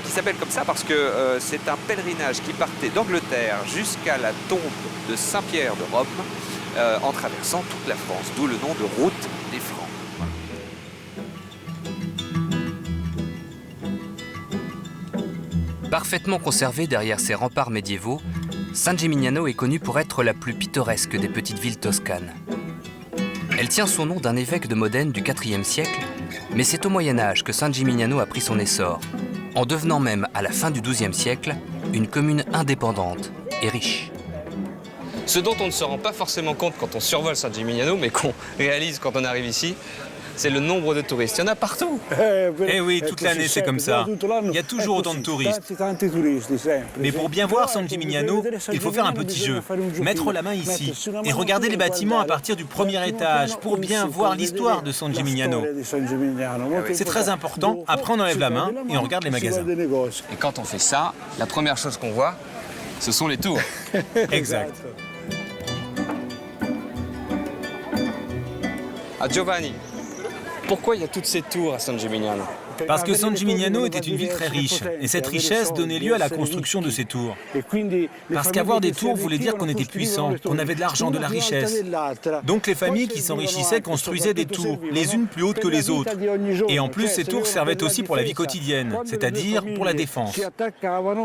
[SPEAKER 6] qui s'appelle comme ça parce que c'est un pèlerinage qui partait d'Angleterre jusqu'à la tombe de Saint-Pierre de Rome en traversant toute la France, d'où le nom de route des Francs.
[SPEAKER 11] Parfaitement conservée derrière ses remparts médiévaux, San Gimignano est connue pour être la plus pittoresque des petites villes toscanes. Elle tient son nom d'un évêque de Modène du IVe siècle, mais c'est au Moyen-Âge que San Gimignano a pris son essor, en devenant même, à la fin du XIIe siècle, une commune indépendante et riche.
[SPEAKER 2] Ce dont on ne se rend pas forcément compte quand on survole San Gimignano, mais qu'on réalise quand on arrive ici, c'est le nombre de touristes. Il y en a partout.
[SPEAKER 13] Eh oui, toute l'année c'est comme ça. Il y a toujours autant de touristes. Mais pour bien voir San Gimignano, il faut faire un petit jeu. Mettre la main ici et regarder les bâtiments à partir du premier étage pour bien voir l'histoire de San Gimignano. C'est très important. Après on enlève la main et on regarde les magasins.
[SPEAKER 2] Et quand on fait ça, la première chose qu'on voit, ce sont les tours.
[SPEAKER 13] Exact.
[SPEAKER 2] Ah, Giovanni, pourquoi il y a toutes ces tours à San Gimignano?
[SPEAKER 13] Parce que San Gimignano était une ville très riche, et cette richesse donnait lieu à la construction de ces tours. Parce qu'avoir des tours voulait dire qu'on était puissant, qu'on avait de l'argent, de la richesse. Donc les familles qui s'enrichissaient construisaient des tours, les unes plus hautes que les autres. Et en plus, ces tours servaient aussi pour la vie quotidienne, c'est-à-dire pour la défense.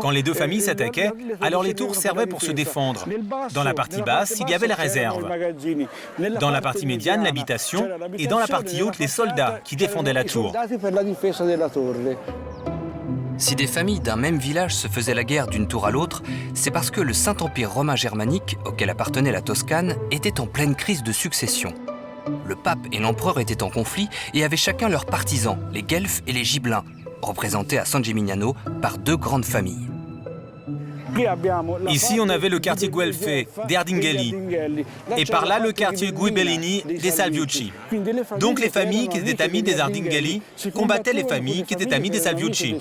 [SPEAKER 13] Quand les deux familles s'attaquaient, alors les tours servaient pour se défendre. Dans la partie basse, il y avait la réserve. Dans la partie médiane, l'habitation, et dans la partie haute, les soldats qui défendaient la tour.
[SPEAKER 11] Si des familles d'un même village se faisaient la guerre d'une tour à l'autre, c'est parce que le Saint-Empire romain germanique, auquel appartenait la Toscane, était en pleine crise de succession. Le pape et l'empereur étaient en conflit et avaient chacun leurs partisans, les Guelfes et les Gibelins, représentés à San Gimignano par deux grandes familles.
[SPEAKER 13] Ici, on avait le quartier Guelfe des Ardinghelli, et par là le quartier Guibellini des Salviucci. Donc les familles qui étaient amies des Ardinghelli combattaient les familles qui étaient amies des Salviucci.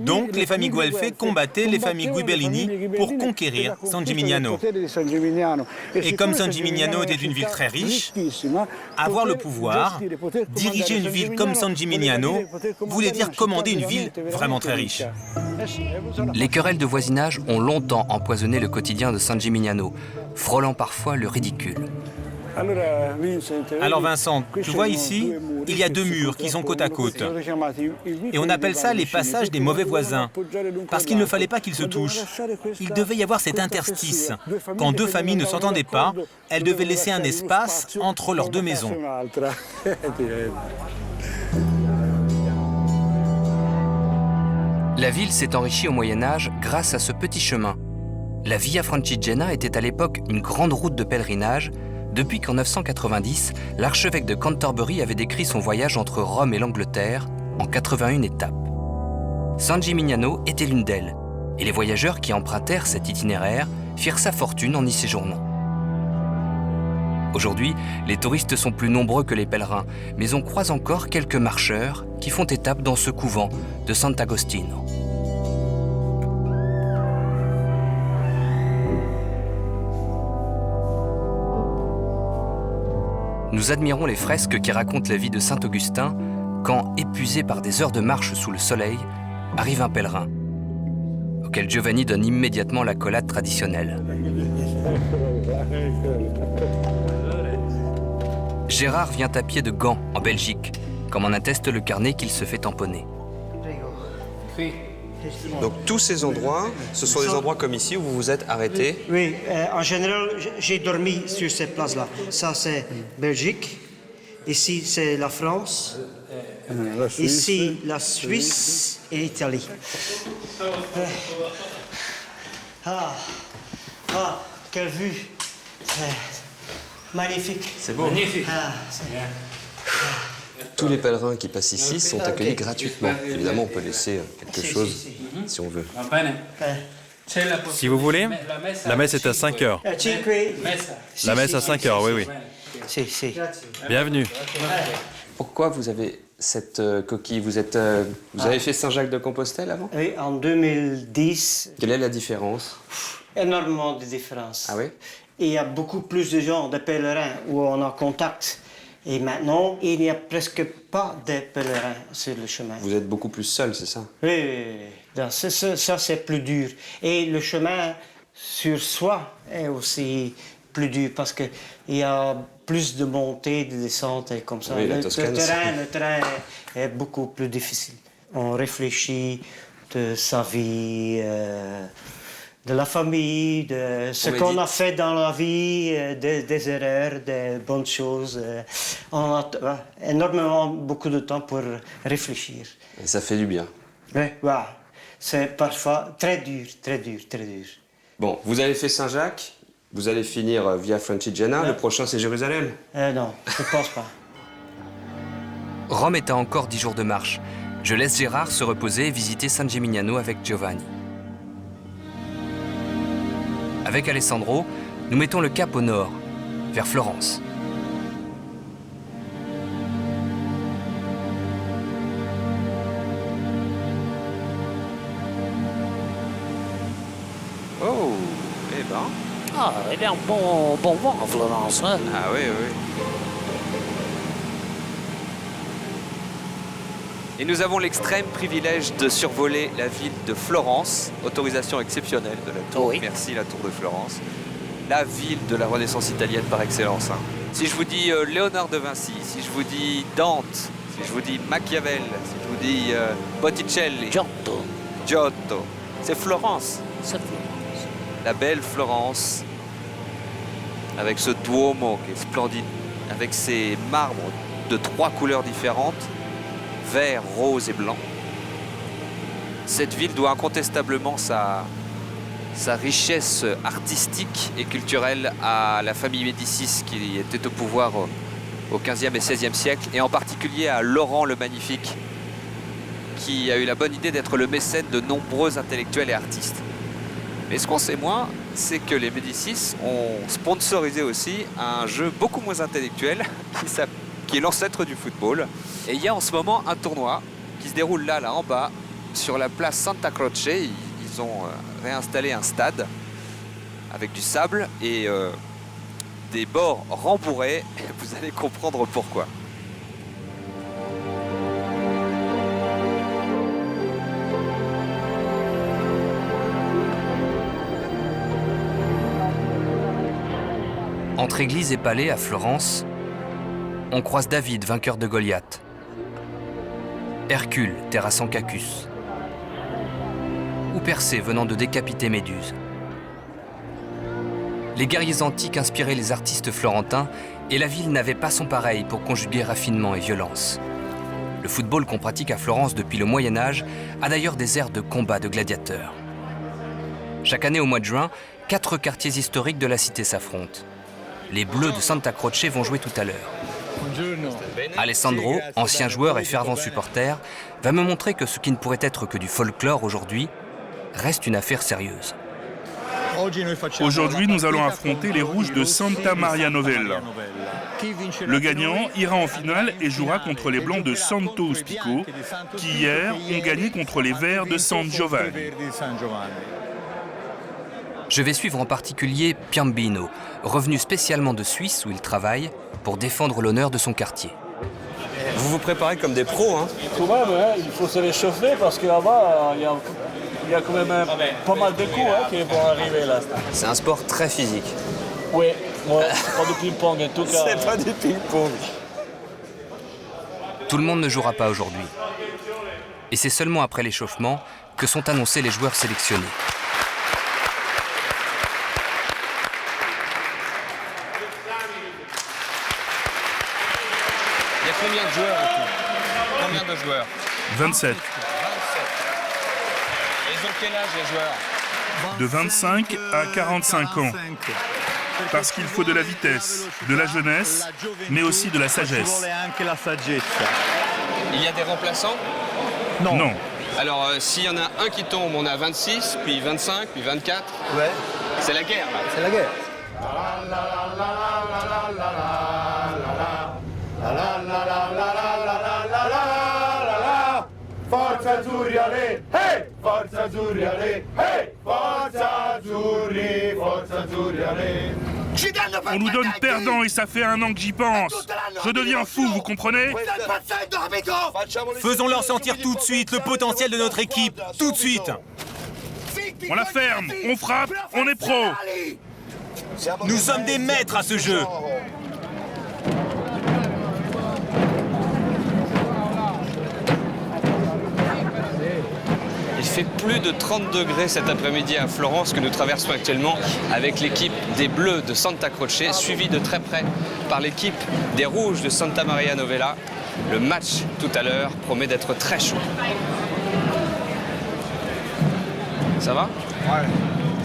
[SPEAKER 13] Donc les familles Guelfe combattaient les familles Guibellini pour conquérir San Gimignano. Et comme San Gimignano était une ville très riche, avoir le pouvoir, diriger une ville comme San Gimignano, voulait dire commander une ville vraiment très riche.
[SPEAKER 11] Les querelles de voisinage ont longtemps empoisonné le quotidien de San Gimignano, frôlant parfois le ridicule.
[SPEAKER 13] Alors Vincent, tu vois ici, il y a deux murs qui sont côte à côte. Et on appelle ça les passages des mauvais voisins, parce qu'il ne fallait pas qu'ils se touchent. Il devait y avoir cet interstice. Quand deux familles ne s'entendaient pas, elles devaient laisser un espace entre leurs deux maisons.
[SPEAKER 11] La ville s'est enrichie au Moyen-Âge grâce à ce petit chemin. La Via Francigena était à l'époque une grande route de pèlerinage, depuis qu'en 990, l'archevêque de Canterbury avait décrit son voyage entre Rome et l'Angleterre en 81 étapes. San Gimignano était l'une d'elles, et les voyageurs qui empruntèrent cet itinéraire firent sa fortune en y séjournant. Aujourd'hui, les touristes sont plus nombreux que les pèlerins, mais on croise encore quelques marcheurs qui font étape dans ce couvent de Sant'Agostino. Nous admirons les fresques qui racontent la vie de Saint Augustin quand, épuisé par des heures de marche sous le soleil, arrive un pèlerin, auquel Giovanni donne immédiatement l'accolade traditionnelle. Gérard vient à pied de Gand, en Belgique, comme en atteste le carnet qu'il se fait tamponner.
[SPEAKER 3] Donc tous ces endroits, ce sont des endroits comme ici où vous vous êtes arrêté?
[SPEAKER 14] Oui, en général, j'ai dormi sur ces places-là. Ça, c'est Belgique. Ici, c'est la France. Ici, la Suisse et l'Italie. Quelle vue! Magnifique.
[SPEAKER 3] C'est beau. Magnifique. Tous les pèlerins qui passent ici sont accueillis gratuitement. Évidemment, on peut laisser quelque chose si on veut.
[SPEAKER 15] Si vous voulez, la messe est à 5 heures. La messe à 5 heures, oui, oui. Bienvenue.
[SPEAKER 3] Pourquoi vous avez cette coquille? Vous avez fait Saint-Jacques-de-Compostelle avant?
[SPEAKER 14] Oui, en 2010.
[SPEAKER 3] Quelle est la différence?
[SPEAKER 14] Énormément de différences.
[SPEAKER 3] Ah oui?
[SPEAKER 14] Il y a beaucoup plus de gens, de pèlerins, où on a contact. Et maintenant, il n'y a presque pas de pèlerins sur le chemin.
[SPEAKER 3] Vous êtes beaucoup plus seul, c'est ça?
[SPEAKER 14] Oui. Ça, c'est plus dur. Et le chemin sur soi est aussi plus dur parce qu'il y a plus de montées, de descentes et comme ça.
[SPEAKER 3] Oui,
[SPEAKER 14] le terrain est beaucoup plus difficile. On réfléchit de sa vie, de la famille, de ce qu'on a fait dans la vie, des erreurs, des bonnes choses. On a énormément beaucoup de temps pour réfléchir.
[SPEAKER 3] Et ça fait du bien.
[SPEAKER 14] Oui, voilà. C'est parfois très dur, très dur, très dur.
[SPEAKER 3] Bon, vous avez fait Saint-Jacques, vous allez finir via Francigena, le prochain c'est Jérusalem?
[SPEAKER 14] Non, je ne pense pas.
[SPEAKER 11] Rome est à encore 10 jours de marche. Je laisse Gérard se reposer et visiter San Gimignano avec Giovanni. Avec Alessandro, nous mettons le cap au nord, vers Florence.
[SPEAKER 3] Oh, eh ben...
[SPEAKER 12] Ah, il y a un bon vent à Florence, hein?
[SPEAKER 3] Ah oui, oui.
[SPEAKER 6] Et nous avons l'extrême privilège de survoler la ville de Florence, autorisation exceptionnelle de la tour.
[SPEAKER 12] Oui.
[SPEAKER 6] Merci la tour de Florence. La ville de la Renaissance italienne par excellence. Hein. Si je vous dis Léonard de Vinci, si je vous dis Dante, si je vous dis Machiavel, si je vous dis Botticelli, Giotto, c'est Florence.
[SPEAKER 12] C'est Florence.
[SPEAKER 6] La belle Florence, avec ce Duomo qui est splendide, avec ses marbres de 3 couleurs différentes, vert, rose et blanc. Cette ville doit incontestablement sa richesse artistique et culturelle à la famille Médicis qui était au pouvoir au XVe et XVIe siècle, et en particulier à Laurent le Magnifique, qui a eu la bonne idée d'être le mécène de nombreux intellectuels et artistes. Mais ce qu'on sait moins, c'est que les Médicis ont sponsorisé aussi un jeu beaucoup moins intellectuel qui est l'ancêtre du football. Et il y a en ce moment un tournoi qui se déroule là en bas, sur la place Santa Croce. Ils ont réinstallé un stade avec du sable et des bords rembourrés. Vous allez comprendre pourquoi.
[SPEAKER 11] Entre église et palais à Florence, on croise David, vainqueur de Goliath, Hercule, terrassant Cacus, ou Persée venant de décapiter Méduse. Les guerriers antiques inspiraient les artistes florentins et la ville n'avait pas son pareil pour conjuguer raffinement et violence. Le football qu'on pratique à Florence depuis le Moyen-Âge a d'ailleurs des airs de combat de gladiateurs. Chaque année au mois de juin, 4 quartiers historiques de la cité s'affrontent. Les Bleus de Santa Croce vont jouer tout à l'heure. Alessandro, ancien joueur et fervent supporter, va me montrer que ce qui ne pourrait être que du folklore aujourd'hui reste une affaire sérieuse.
[SPEAKER 16] Aujourd'hui, nous allons affronter les Rouges de Santa Maria Novella. Le gagnant ira en finale et jouera contre les Blancs de Santo Auspico, qui hier ont gagné contre les Verts de San Giovanni.
[SPEAKER 11] Je vais suivre en particulier Piambino, revenu spécialement de Suisse où il travaille pour défendre l'honneur de son quartier.
[SPEAKER 3] Vous vous préparez comme des pros, hein?
[SPEAKER 17] Quand même, hein, il faut se réchauffer parce que là-bas, il y a quand même pas mal de coups qui vont arriver là.
[SPEAKER 3] C'est un sport très physique.
[SPEAKER 17] Oui, c'est pas du ping-pong en tout cas.
[SPEAKER 3] C'est pas du ping-pong.
[SPEAKER 11] Tout le monde ne jouera pas aujourd'hui. Et c'est seulement après l'échauffement que sont annoncés les joueurs sélectionnés.
[SPEAKER 6] Il y a combien de joueurs en tout? Combien de joueurs?
[SPEAKER 16] 27.
[SPEAKER 6] Ils ont quel âge les joueurs?
[SPEAKER 16] De 25 à 45 ans. Parce qu'il faut de la vitesse, de la jeunesse, mais aussi de la sagesse.
[SPEAKER 6] Il y a des remplaçants?
[SPEAKER 16] Non.
[SPEAKER 6] Alors, s'il y en a un qui tombe, on a 26, puis 25, puis 24.
[SPEAKER 14] Ouais.
[SPEAKER 6] C'est la guerre, là.
[SPEAKER 14] C'est la guerre.
[SPEAKER 4] La la la la la la la la la la la la la
[SPEAKER 18] Forza Azzurri, allez! Hey! Forza Azzurri, Forza Azzurri, allez!
[SPEAKER 16] On nous donne perdant et ça fait un an que j'y pense. Je deviens fou, vous comprenez?
[SPEAKER 13] Faisons-leur sentir tout de suite le potentiel de notre équipe, tout de suite.
[SPEAKER 16] On la ferme, on frappe, on est pro.
[SPEAKER 13] Nous sommes des maîtres à ce jeu.
[SPEAKER 2] Il fait plus de 30 degrés cet après-midi à Florence que nous traversons actuellement avec l'équipe des Bleus de Santa Croce, suivie de très près par l'équipe des Rouges de Santa Maria Novella. Le match tout à l'heure promet d'être très chaud. Ça va?
[SPEAKER 17] Ouais,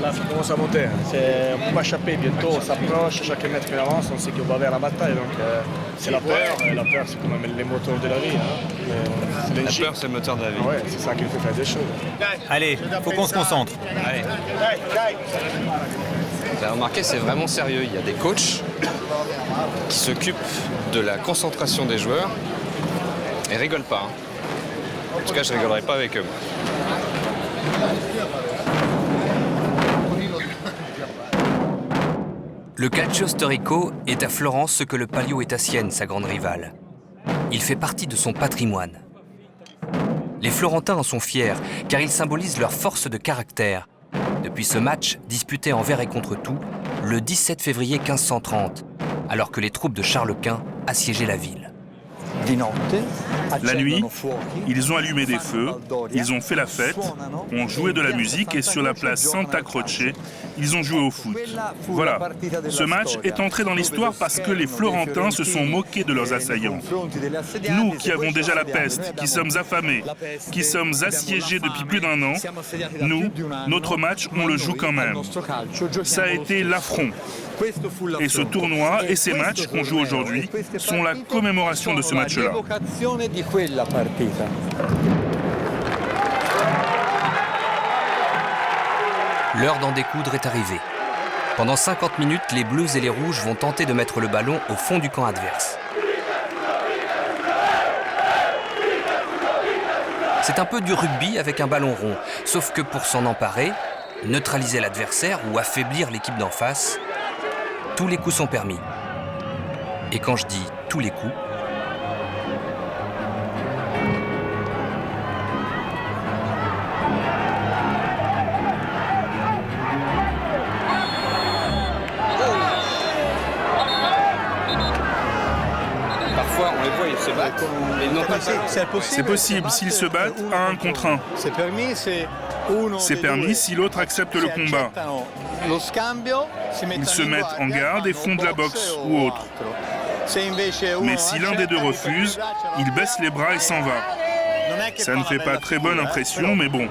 [SPEAKER 17] là ça commence à monter. On ne peut pas échapper bientôt, on s'approche, chaque mètre qu'on avance, on sait qu'on va vers la bataille. Donc c'est la peur, et la peur c'est quand même les moteurs de la vie.
[SPEAKER 2] La peur c'est le moteur de la vie.
[SPEAKER 17] Ouais, c'est ça qui nous fait faire des choses.
[SPEAKER 13] Allez, faut qu'on se concentre.
[SPEAKER 2] Allez. Vous avez remarqué, c'est vraiment sérieux. Il y a des coachs qui s'occupent de la concentration des joueurs et rigolent pas. En tout cas, je rigolerai pas avec eux.
[SPEAKER 11] Le calcio storico est à Florence ce que le palio est à Sienne, sa grande rivale. Il fait partie de son patrimoine. Les Florentins en sont fiers, car il symbolise leur force de caractère. Depuis ce match, disputé envers et contre tout, le 17 février 1530, alors que les troupes de Charles Quint assiégeaient la ville.
[SPEAKER 16] La nuit, ils ont allumé des feux, ils ont fait la fête, ont joué de la musique et sur la place Santa Croce, ils ont joué au foot. Voilà, ce match est entré dans l'histoire parce que les Florentins se sont moqués de leurs assaillants. Nous qui avons déjà la peste, qui sommes affamés, qui sommes assiégés depuis plus d'un an, nous, notre match, on le joue quand même. Ça a été l'affront. Et ce tournoi et ces matchs qu'on joue aujourd'hui sont la commémoration de ce match-là.
[SPEAKER 11] L'heure d'en découdre est arrivée. Pendant 50 minutes, les Bleus et les Rouges vont tenter de mettre le ballon au fond du camp adverse. C'est un peu du rugby avec un ballon rond, sauf que pour s'en emparer, neutraliser l'adversaire ou affaiblir l'équipe d'en face, tous les coups sont permis. Et quand je dis tous les coups,
[SPEAKER 2] parfois on les voit, ils se battent, mais ils n'ont pas le
[SPEAKER 16] C'est possible s'ils se battent à 1 contre 1. C'est permis si l'autre accepte le combat. Ils se mettent en garde et font de la boxe ou autre. Mais si l'un des deux refuse, il baisse les bras et s'en va. Ça ne fait pas très bonne impression, mais bon.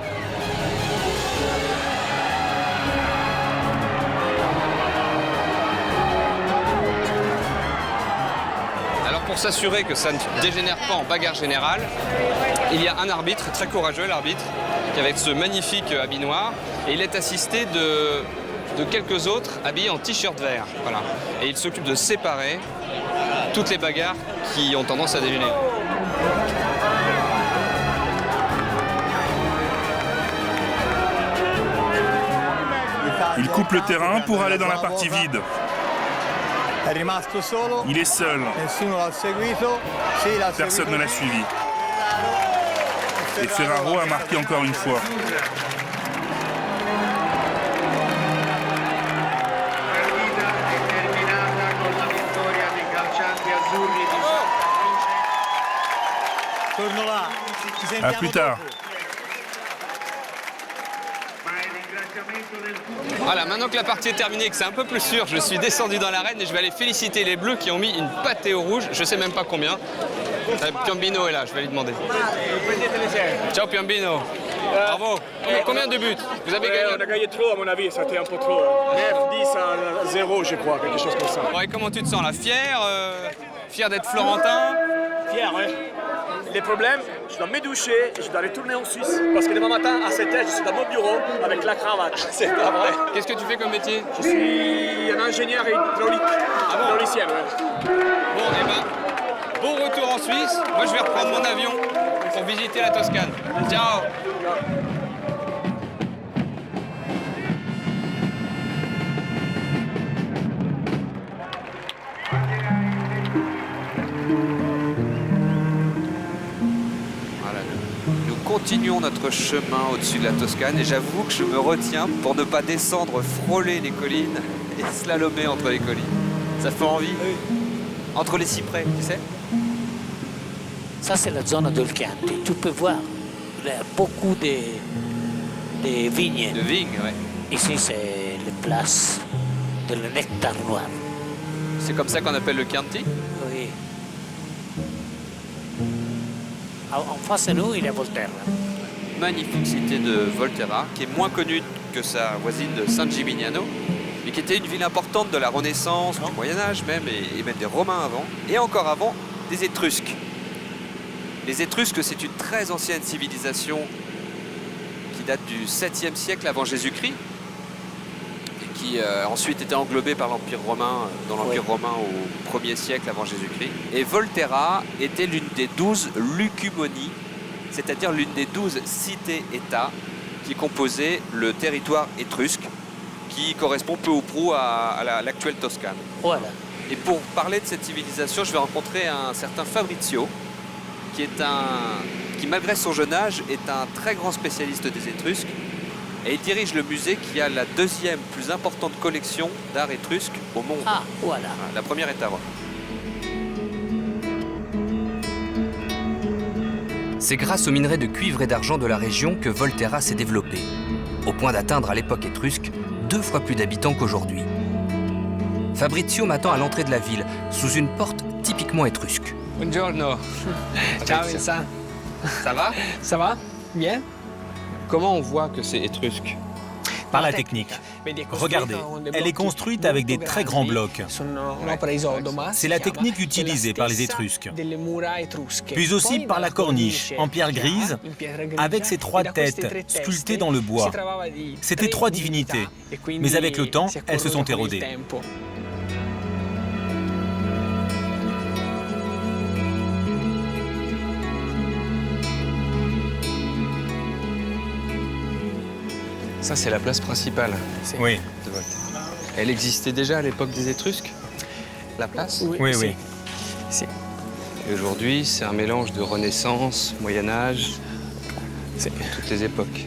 [SPEAKER 2] Alors pour s'assurer que ça ne dégénère pas en bagarre générale, il y a un arbitre, très courageux l'arbitre, qui avec ce magnifique habit noir, et il est assisté de quelques autres habillés en t-shirt vert. Voilà. Et il s'occupe de séparer toutes les bagarres qui ont tendance à dégénérer.
[SPEAKER 16] Il coupe le terrain pour aller dans la partie vide. Il est seul. Personne ne l'a suivi. Et Ferraro a marqué encore une fois. À plus tard.
[SPEAKER 2] Voilà, maintenant que la partie est terminée et que c'est un peu plus sûr, je suis descendu dans l'arène et je vais aller féliciter les Bleus qui ont mis une pâtée au rouge, je sais même pas combien. Piombino est là, je vais lui demander. Ciao Piombino. Bravo. Combien de buts vous avez gagné?
[SPEAKER 17] On a gagné trop à mon avis, ça a été un peu trop. 9, 10 à 0 je crois, quelque chose comme ça.
[SPEAKER 2] Ouais, comment tu te sens là? Fier fier d'être florentin?
[SPEAKER 17] Fier, ouais. Les problèmes, je dois me doucher et je dois retourner en Suisse. Parce que demain matin, à 7h, je suis dans mon bureau avec la cravate.
[SPEAKER 2] C'est pas vrai. Qu'est-ce que tu fais comme métier?
[SPEAKER 17] Je suis un ingénieur hydraulique.
[SPEAKER 2] Ah bon?
[SPEAKER 17] Hydraulicien, ouais.
[SPEAKER 2] Bon, eh ben, bon retour en Suisse. Moi, je vais reprendre mon avion pour visiter la Toscane. Ciao.
[SPEAKER 6] continuons notre chemin au-dessus de la Toscane et j'avoue que je me retiens pour ne pas descendre, frôler les collines et slalomer entre les collines. Ça fait envie. Entre les cyprès, tu sais.
[SPEAKER 12] Ça, c'est la zone del Chianti. Tu peux voir, il y a beaucoup de vignes.
[SPEAKER 6] De vignes, oui.
[SPEAKER 12] Ici, c'est les places de le nectar noir.
[SPEAKER 6] C'est comme ça qu'on appelle le Chianti?
[SPEAKER 12] Oui. En face de nous, il y a Volterra.
[SPEAKER 6] Magnifique cité de Volterra, qui est moins connue que sa voisine de San Gimignano, mais qui était une ville importante de la Renaissance, du Moyen-Âge même, et même des Romains avant, et encore avant, des Étrusques. Les Étrusques, c'est une très ancienne civilisation qui date du 7e siècle avant Jésus-Christ, et qui ensuite était englobée par l'Empire romain, dans l'Empire romain au 1er siècle avant Jésus-Christ. Et Volterra était l'une des 12 lucumonies, c'est-à-dire l'une des 12 cités-États qui composaient le territoire étrusque, qui correspond peu ou prou à l'actuelle Toscane.
[SPEAKER 12] Voilà.
[SPEAKER 6] Et pour parler de cette civilisation, je vais rencontrer un certain Fabrizio, qui malgré son jeune âge est un très grand spécialiste des Étrusques, et il dirige le musée qui a la deuxième plus importante collection d'art étrusque au monde.
[SPEAKER 12] Ah, voilà.
[SPEAKER 6] La première est à voir.
[SPEAKER 11] C'est grâce aux minerais de cuivre et d'argent de la région que Volterra s'est développé, au point d'atteindre à l'époque étrusque 2 fois plus d'habitants qu'aujourd'hui. Fabrizio m'attend à l'entrée de la ville, sous une porte typiquement étrusque.
[SPEAKER 2] Buongiorno. Ciao Vincent. Ça va?
[SPEAKER 19] Ça va? Bien.
[SPEAKER 2] Comment on voit que c'est étrusque?
[SPEAKER 13] Par la technique. Regardez, elle est construite avec des très grands blocs. C'est la technique utilisée par les Étrusques. Puis aussi par la corniche, en pierre grise, avec ses 3 têtes sculptées dans le bois. C'était 3 divinités, mais avec le temps, elles se sont érodées.
[SPEAKER 2] Ça, c'est la place principale.
[SPEAKER 13] Oui.
[SPEAKER 2] De Volterra. Elle existait déjà à l'époque des Étrusques, la place?
[SPEAKER 13] Oui, oui.
[SPEAKER 2] Et aujourd'hui, c'est un mélange de Renaissance, Moyen-Âge, toutes les époques.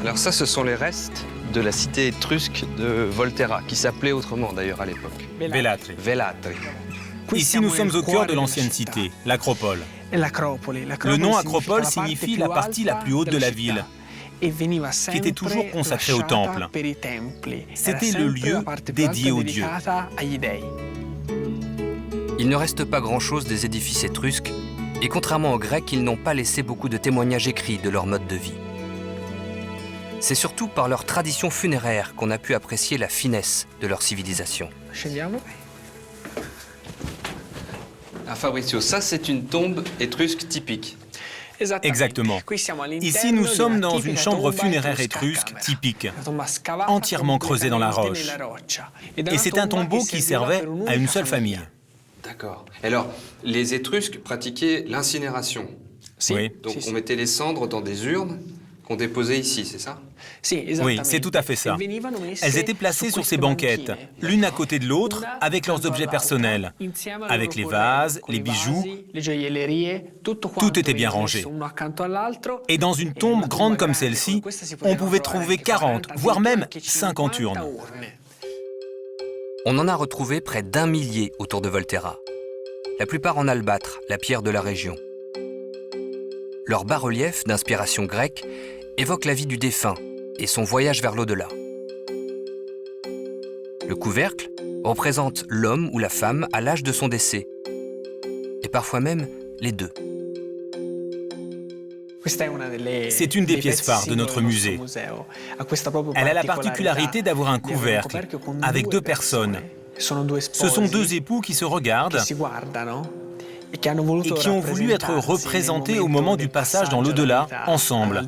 [SPEAKER 2] Alors ça, ce sont les restes de la cité étrusque de Volterra, qui s'appelait autrement d'ailleurs à l'époque.
[SPEAKER 13] Velatri.
[SPEAKER 2] Velatri.
[SPEAKER 13] Ici, nous sommes au cœur de l'ancienne cité, l'Acropole. Le nom Acropole signifie la partie la plus haute de la ville, qui était toujours consacrée au temple. C'était le lieu dédié aux dieux.
[SPEAKER 11] Il ne reste pas grand-chose des édifices étrusques, et contrairement aux Grecs, ils n'ont pas laissé beaucoup de témoignages écrits de leur mode de vie. C'est surtout par leur tradition funéraire qu'on a pu apprécier la finesse de leur civilisation.
[SPEAKER 2] Ah, Fabrizio, ça c'est une tombe étrusque typique.
[SPEAKER 13] Exactement. Ici, nous sommes dans une chambre funéraire étrusque typique, entièrement creusée dans la roche. Et c'est un tombeau qui servait à une seule famille.
[SPEAKER 2] D'accord. Alors, les Étrusques pratiquaient l'incinération.
[SPEAKER 13] Oui.
[SPEAKER 2] Donc on mettait les cendres dans des urnes qu'on déposait ici, c'est ça?
[SPEAKER 13] Oui, c'est tout à fait ça. Elles étaient placées sur ces banquettes, l'une à côté de l'autre, avec leurs objets personnels, avec les vases, les bijoux. Tout était bien rangé. Et dans une tombe grande comme celle-ci, on pouvait trouver 40, voire même 50 urnes.
[SPEAKER 11] On en a retrouvé près d'1 millier autour de Volterra. La plupart en albâtre, la pierre de la région. Leur bas-relief, d'inspiration grecque, évoque la vie du défunt et son voyage vers l'au-delà. Le couvercle représente l'homme ou la femme à l'âge de son décès, et parfois même les deux.
[SPEAKER 13] C'est une des pièces phares de notre musée. Elle a la particularité d'avoir un couvercle avec 2 personnes. Ce sont 2 époux qui se regardent et qui ont voulu être représentés au moment du passage dans l'au-delà, ensemble,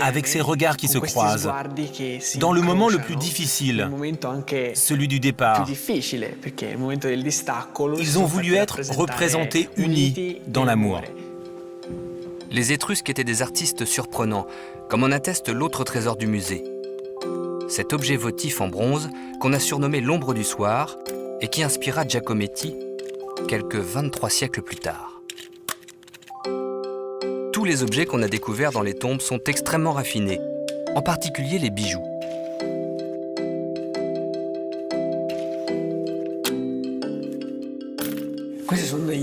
[SPEAKER 13] avec ces regards qui se croisent, dans le moment le plus difficile, celui du départ. Ils ont voulu être représentés unis dans l'amour.
[SPEAKER 11] Les Étrusques étaient des artistes surprenants, comme en atteste l'autre trésor du musée. Cet objet votif en bronze, qu'on a surnommé l'ombre du soir, et qui inspira Giacometti quelques 23 siècles plus tard. Tous les objets qu'on a découverts dans les tombes sont extrêmement raffinés, en particulier les bijoux.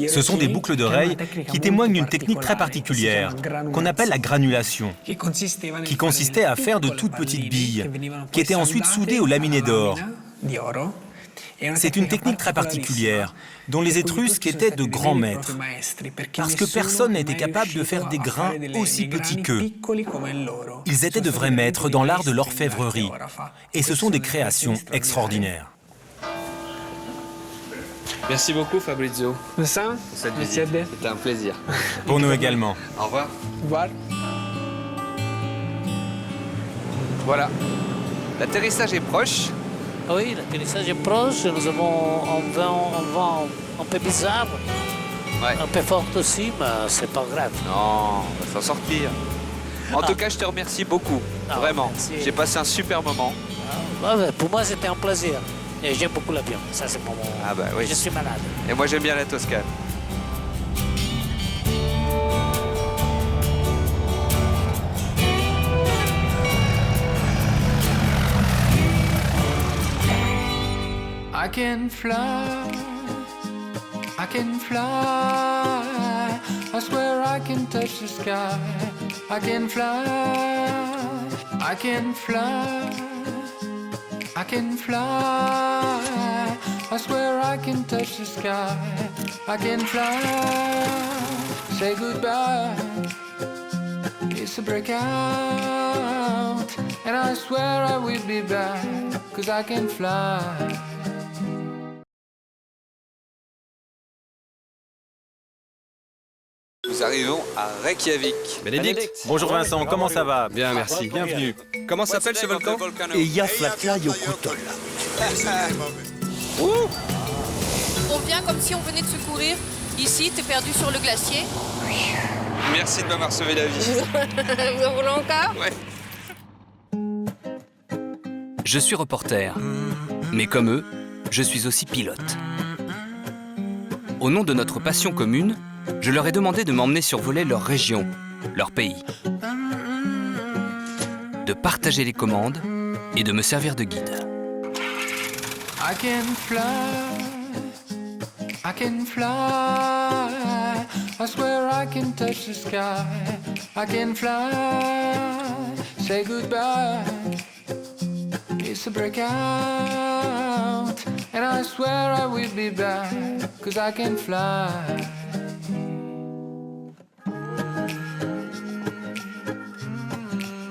[SPEAKER 13] Ce sont des boucles d'oreilles qui témoignent d'une technique très particulière, qu'on appelle la granulation, qui consistait à faire de toutes petites billes, qui étaient ensuite soudées au laminé d'or. C'est une technique très particulière, dont les Étrusques étaient de grands maîtres, parce que personne n'était capable de faire des grains aussi petits qu'eux. Ils étaient de vrais maîtres dans l'art de l'orfèvrerie, et ce sont des créations extraordinaires.
[SPEAKER 6] Merci beaucoup Fabrizio.
[SPEAKER 2] Ça,
[SPEAKER 6] c'était un plaisir.
[SPEAKER 13] Pour nous également.
[SPEAKER 6] Au revoir. Au revoir. Voilà. L'atterrissage est proche.
[SPEAKER 12] Oui, l'atterrissage est proche. Nous avons un vent un peu bizarre, un peu fort aussi, mais c'est pas grave.
[SPEAKER 6] Non, on va s'en sortir. En tout cas, je te remercie beaucoup. Vraiment. J'ai passé un super moment.
[SPEAKER 12] Pour moi, c'était un plaisir. Et j'aime beaucoup l'avion. Ça, c'est mon...
[SPEAKER 6] Ah bah oui.
[SPEAKER 12] Je suis malade.
[SPEAKER 6] Et moi, j'aime bien la Toscane.
[SPEAKER 4] I can fly, I can fly. I swear I can touch the sky. I can fly, I can fly. I can fly, I swear I can touch the sky. I can fly, say goodbye. It's a breakout, and I swear I will be back, 'cause I can fly.
[SPEAKER 6] Nous arrivons à Reykjavik.
[SPEAKER 15] Bénédicte. Bonjour Vincent, comment ça va?
[SPEAKER 6] Bien, merci.
[SPEAKER 15] Bienvenue.
[SPEAKER 6] Comment s'appelle ce volcan?
[SPEAKER 19] Eyjafjallajökull.
[SPEAKER 20] On vient comme si on venait de secourir. Ici, t'es perdu sur le glacier.
[SPEAKER 6] Merci de m'avoir sauvé la vie.
[SPEAKER 20] Vous en voulez encore?
[SPEAKER 6] Ouais.
[SPEAKER 11] Je suis reporter, mais comme eux, je suis aussi pilote. Au nom de notre passion commune, je leur ai demandé de m'emmener survoler leur région, leur pays, de partager les commandes et de me servir de guide.
[SPEAKER 4] I can fly, I can fly. I swear I can touch the sky. I can fly, say goodbye. It's a breakout, and I swear I will be back, 'cause I can fly.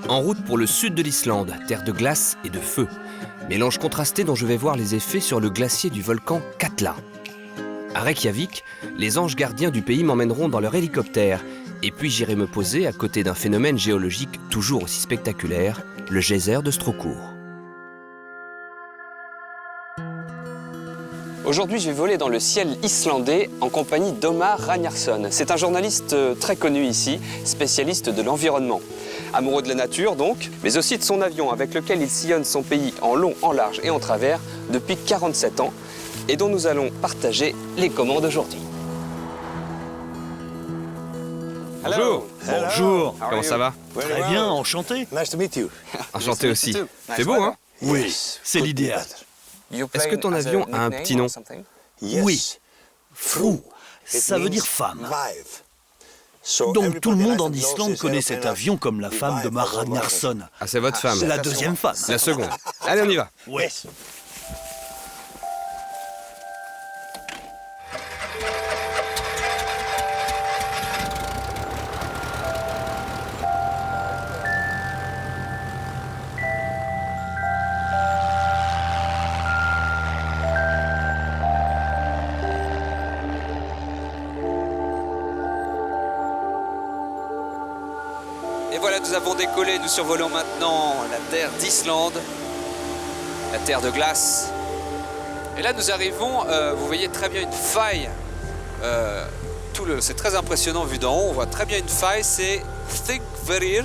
[SPEAKER 11] En route pour le sud de l'Islande, terre de glace et de feu. Mélange contrasté dont je vais voir les effets sur le glacier du volcan Katla. À Reykjavik, les anges gardiens du pays m'emmèneront dans leur hélicoptère, et puis j'irai me poser à côté d'un phénomène géologique toujours aussi spectaculaire, le geyser de Strokkur.
[SPEAKER 2] Aujourd'hui, je vais voler dans le ciel islandais en compagnie d'Omar Ragnarsson. C'est un journaliste très connu ici, spécialiste de l'environnement. Amoureux de la nature donc, mais aussi de son avion avec lequel il sillonne son pays en long, en large et en travers depuis 47 ans et dont nous allons partager les commandes aujourd'hui.
[SPEAKER 6] Bonjour.
[SPEAKER 15] Bonjour.
[SPEAKER 6] Comment ça va?
[SPEAKER 15] Très bien, enchanté.
[SPEAKER 18] Nice to meet you.
[SPEAKER 6] Enchanté aussi. C'est beau, hein?
[SPEAKER 15] Oui, c'est l'idéal.
[SPEAKER 11] Est-ce que ton avion a un petit nom?
[SPEAKER 15] Oui, Frú, ça veut dire femme. Donc tout le monde en Islande connaît cet avion comme la femme d'Omar Ragnarsson.
[SPEAKER 6] Ah, c'est votre femme.
[SPEAKER 15] La deuxième femme.
[SPEAKER 6] La seconde. Allez, on y va.
[SPEAKER 15] Ouais.
[SPEAKER 6] Et voilà, nous avons décollé, nous survolons maintenant la terre d'Islande, la terre de glace. Et là, nous arrivons, vous voyez très bien une faille. C'est très impressionnant vu d'en haut, on voit très bien une faille, c'est Þingvellir.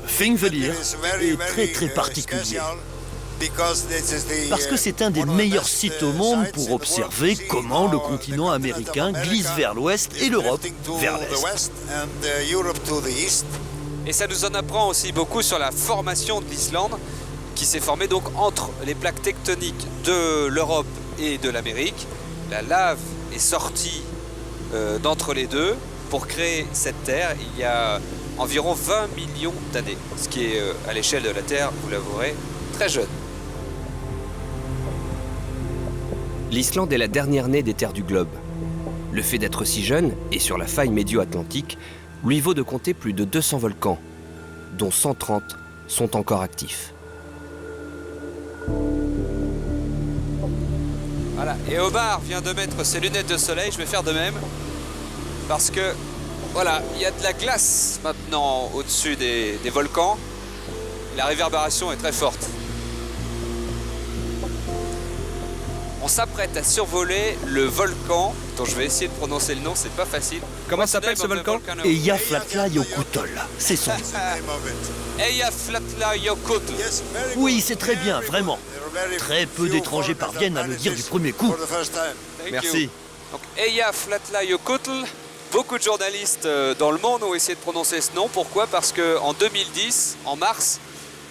[SPEAKER 15] Þingvellir est très très particulier. Parce que c'est un des meilleurs sites au monde pour observer comment le continent américain glisse vers l'ouest et l'Europe vers l'est.
[SPEAKER 2] Et ça nous en apprend aussi beaucoup sur la formation de l'Islande, qui s'est formée donc entre les plaques tectoniques de l'Europe et de l'Amérique. La lave est sortie d'entre les deux pour créer cette terre il y a environ 20 millions d'années, ce qui est à l'échelle de la Terre, vous l'avouerez, très jeune.
[SPEAKER 11] L'Islande est la dernière née des terres du globe. Le fait d'être si jeune, et sur la faille médio-atlantique, lui vaut de compter plus de 200 volcans, dont 130 sont encore actifs.
[SPEAKER 2] Voilà, et Omar vient de mettre ses lunettes de soleil, je vais faire de même, parce que, voilà, il y a de la glace maintenant au-dessus des volcans, la réverbération est très forte. On s'apprête à survoler le volcan, dont je vais essayer de prononcer le nom, c'est pas facile.
[SPEAKER 11] Comment s'appelle ce volcan?
[SPEAKER 15] Eyjafjallajökull, c'est son nom.
[SPEAKER 2] Eyjafjallajökull.
[SPEAKER 15] Oui, c'est très bien, vraiment. Très peu d'étrangers parviennent à le dire du premier coup.
[SPEAKER 11] Merci.
[SPEAKER 2] Donc Eyjafjallajökull, beaucoup de journalistes dans le monde ont essayé de prononcer ce nom. Pourquoi? Parce qu'en 2010, en mars,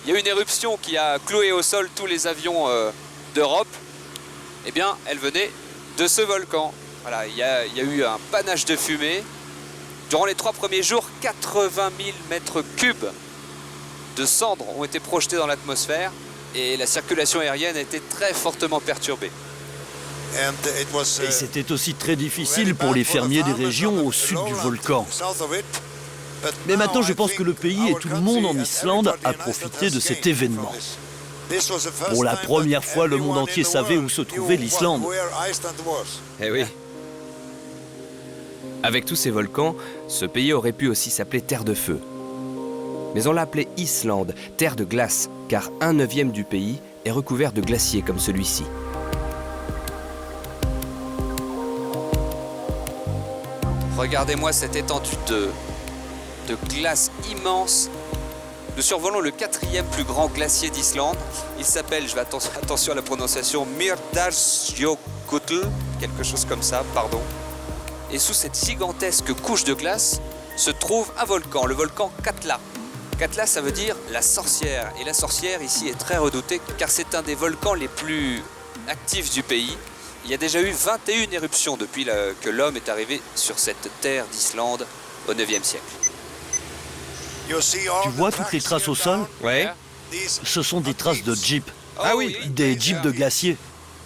[SPEAKER 2] il y a eu une éruption qui a cloué au sol tous les avions d'Europe. Eh bien, elle venait de ce volcan. Voilà, il y a eu un panache de fumée. Durant les 3 premiers jours, 80 000 mètres cubes de cendres ont été projetés dans l'atmosphère et la circulation aérienne a été très fortement perturbée.
[SPEAKER 15] Et c'était aussi très difficile pour les fermiers des régions au sud du volcan. Mais maintenant, je pense que le pays et tout le monde en Islande a profité de cet événement. Pour la première fois, le monde entier savait où se trouvait l'Islande.
[SPEAKER 11] Eh oui. Avec tous ces volcans, ce pays aurait pu aussi s'appeler Terre de Feu. Mais on l'a appelé Islande, terre de glace, car 1/9 du pays est recouvert de glaciers comme celui-ci.
[SPEAKER 2] Regardez-moi cette étendue de glace immense. Nous survolons le 4e plus grand glacier d'Islande. Il s'appelle, je vais attention à la prononciation, Mýrdalsjökull, quelque chose comme ça, pardon. Et sous cette gigantesque couche de glace se trouve un volcan, le volcan Katla. Katla, ça veut dire la sorcière. Et la sorcière ici est très redoutée car c'est un des volcans les plus actifs du pays. Il y a déjà eu 21 éruptions depuis que l'homme est arrivé sur cette terre d'Islande au 9e siècle.
[SPEAKER 15] Tu vois toutes les traces au sol?
[SPEAKER 11] Ouais.
[SPEAKER 15] Ce sont des traces de jeeps.
[SPEAKER 11] Ah oui,
[SPEAKER 15] des jeeps de glacier.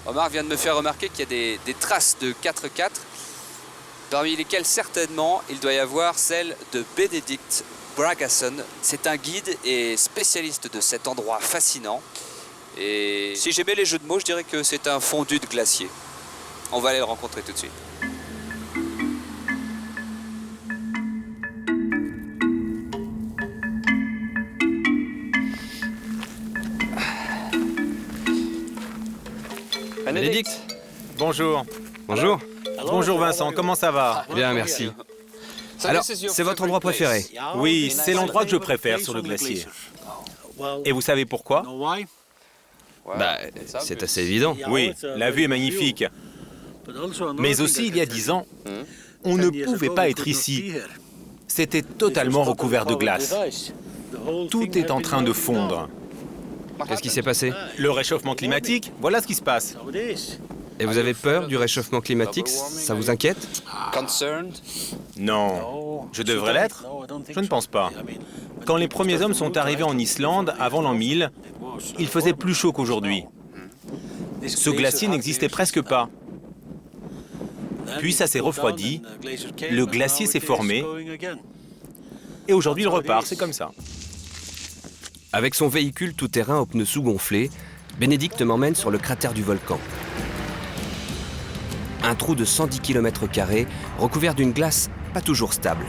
[SPEAKER 2] Omar vient de me faire remarquer qu'il y a des traces de 4x4, parmi lesquelles certainement il doit y avoir celle de Benedict Bragason. C'est un guide et spécialiste de cet endroit fascinant. Et si j'aimais les jeux de mots, je dirais que c'est un fondu de glacier. On va aller le rencontrer tout de suite.
[SPEAKER 13] Bénédicte. Bonjour.
[SPEAKER 11] Bonjour.
[SPEAKER 13] Bonjour Vincent, comment ça va?
[SPEAKER 11] Bien, merci. Alors, c'est votre endroit préféré?
[SPEAKER 13] Oui, c'est l'endroit que je préfère sur le glacier. Et vous savez pourquoi?
[SPEAKER 11] Bah, c'est assez évident.
[SPEAKER 13] Oui, la vue est magnifique. Mais aussi, il y a 10 ans, on ne pouvait pas être ici. C'était totalement recouvert de glace. Tout est en train de fondre.
[SPEAKER 11] Qu'est-ce qui s'est passé?
[SPEAKER 13] Le réchauffement climatique, voilà ce qui se passe.
[SPEAKER 11] Et vous avez peur du réchauffement climatique? Ça vous inquiète?
[SPEAKER 13] Non. Je devrais l'être? Je ne pense pas. Quand les premiers hommes sont arrivés en Islande, avant l'an 1000, il faisait plus chaud qu'aujourd'hui. Ce glacier n'existait presque pas. Puis ça s'est refroidi, le glacier s'est formé, et aujourd'hui il repart, c'est comme ça.
[SPEAKER 11] Avec son véhicule tout-terrain aux pneus sous-gonflés, Bénédicte m'emmène sur le cratère du volcan. Un trou de 110 km² recouvert d'une glace pas toujours stable.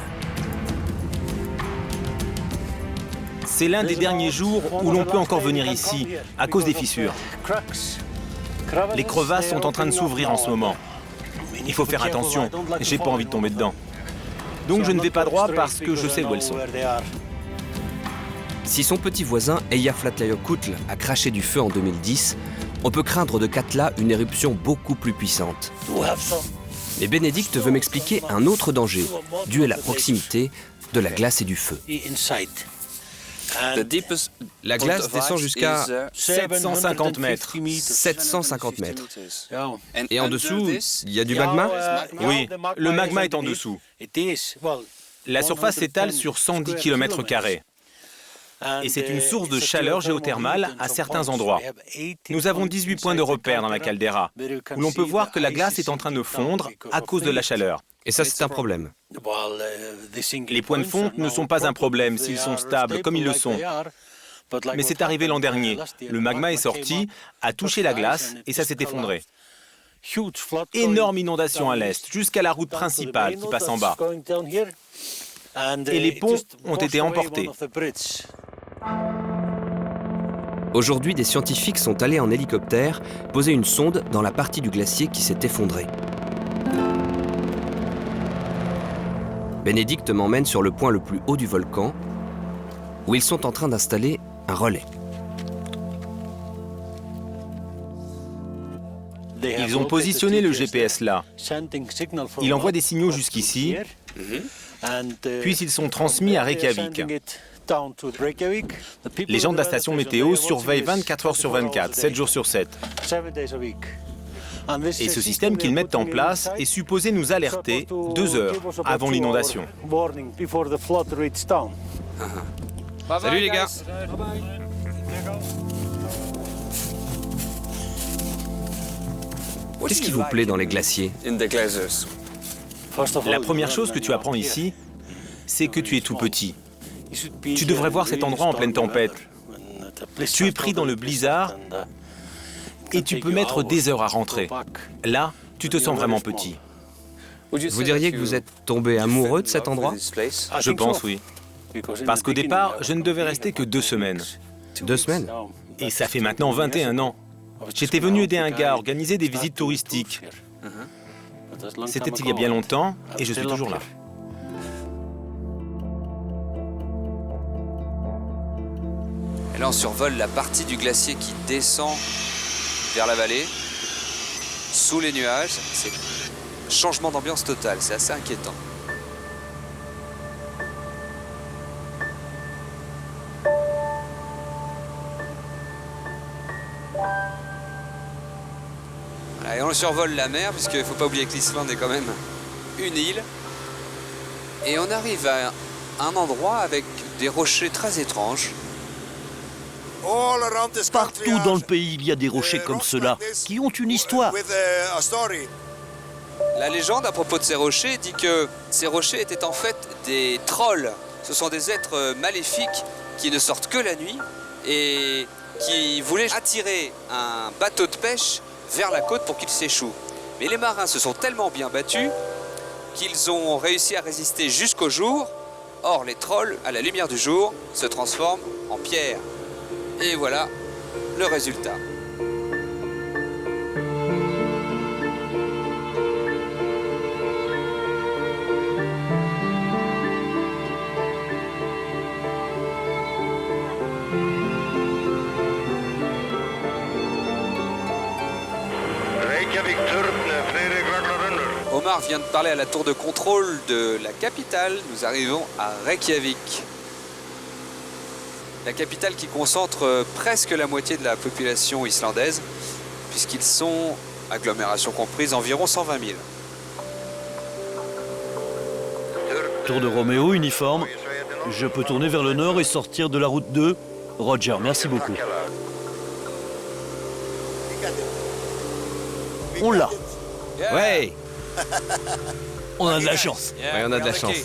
[SPEAKER 13] C'est l'un des derniers jours où l'on peut encore venir ici, à cause des fissures. Les crevasses sont en train de s'ouvrir en ce moment. Il faut faire attention, j'ai pas envie de tomber dedans. Donc je ne vais pas droit parce que je sais où elles sont.
[SPEAKER 11] Si son petit voisin Eyjafjallajökull a craché du feu en 2010, on peut craindre de Katla une éruption beaucoup plus puissante. Mais Bénédicte veut m'expliquer un autre danger, dû à la proximité de la glace et du feu. La glace descend jusqu'à
[SPEAKER 13] 750 mètres.
[SPEAKER 11] 750 mètres. Et en dessous, il y a du magma?
[SPEAKER 13] Oui, le magma est en dessous. La surface s'étale sur 110 km². Et c'est une source de chaleur géothermale à certains endroits. Nous avons 18 points de repère dans la caldeira, où l'on peut voir que la glace est en train de fondre à cause de la chaleur.
[SPEAKER 11] Et ça, c'est un problème.
[SPEAKER 13] Les points de fonte ne sont pas un problème s'ils sont stables, comme ils le sont. Mais c'est arrivé l'an dernier. Le magma est sorti, a touché la glace et ça s'est effondré. Énorme inondation à l'est, jusqu'à la route principale qui passe en bas. Et les ponts ont été emportés.
[SPEAKER 11] Aujourd'hui, des scientifiques sont allés en hélicoptère poser une sonde dans la partie du glacier qui s'est effondrée. Bénédicte m'emmène sur le point le plus haut du volcan, où ils sont en train d'installer un relais.
[SPEAKER 13] Ils ont positionné le GPS là. Il envoie des signaux jusqu'ici, puis ils sont transmis à Reykjavik. Les gens de la station météo surveillent 24 heures sur 24, 7 jours sur 7. Et ce système qu'ils mettent en place est supposé nous alerter 2 heures avant l'inondation.
[SPEAKER 2] Salut les gars.
[SPEAKER 11] Qu'est-ce qui vous plaît dans les glaciers?
[SPEAKER 13] La première chose que tu apprends ici, c'est que tu es tout petit. Tu devrais voir cet endroit en pleine tempête. Tu es pris dans le blizzard et tu peux mettre des heures à rentrer. Là, tu te sens vraiment petit.
[SPEAKER 11] Vous diriez que vous êtes tombé amoureux de cet endroit?
[SPEAKER 13] Je pense, oui. Parce qu'au départ, je ne devais rester que 2 semaines.
[SPEAKER 11] 2 semaines?
[SPEAKER 13] Et ça fait maintenant 21 ans. J'étais venu aider un gars à organiser des visites touristiques. C'était il y a bien longtemps et je suis toujours là.
[SPEAKER 2] Et là, on survole la partie du glacier qui descend vers la vallée, sous les nuages. C'est un changement d'ambiance total, c'est assez inquiétant. Voilà, et on survole la mer, puisqu'il ne faut pas oublier que l'Islande est quand même une île. Et on arrive à un endroit avec des rochers très étranges.
[SPEAKER 15] Partout dans le pays, il y a des rochers comme ceux-là, qui ont une histoire.
[SPEAKER 2] La légende à propos de ces rochers dit que ces rochers étaient en fait des trolls. Ce sont des êtres maléfiques qui ne sortent que la nuit et qui voulaient attirer un bateau de pêche vers la côte pour qu'il s'échoue. Mais les marins se sont tellement bien battus qu'ils ont réussi à résister jusqu'au jour. Or, les trolls, à la lumière du jour, se transforment en pierre. Et voilà le résultat. Omar vient de parler à la tour de contrôle de la capitale. Nous arrivons à Reykjavik. La capitale qui concentre presque la moitié de la population islandaise, puisqu'ils sont, agglomération comprise, environ 120 000.
[SPEAKER 15] Tour de Roméo, uniforme. Je peux tourner vers le nord et sortir de la route 2. Roger, merci beaucoup. On l'a.
[SPEAKER 11] Ouais.
[SPEAKER 15] On a de la chance.
[SPEAKER 11] Ouais, on a de la chance.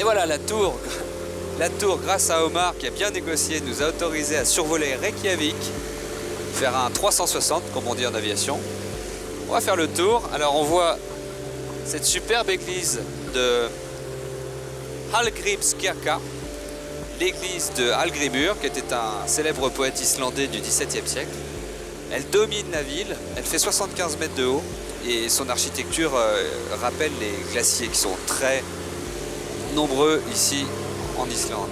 [SPEAKER 2] Et voilà, la tour, grâce à Omar, qui a bien négocié, nous a autorisé à survoler Reykjavik, faire un 360, comme on dit en aviation. On va faire le tour. Alors, on voit cette superbe église de Hallgrímskirkja, l'église de Hallgrímur, qui était un célèbre poète islandais du XVIIe siècle. Elle domine la ville, elle fait 75 mètres de haut, et son architecture rappelle les glaciers qui sont très
[SPEAKER 6] nombreux ici en Islande.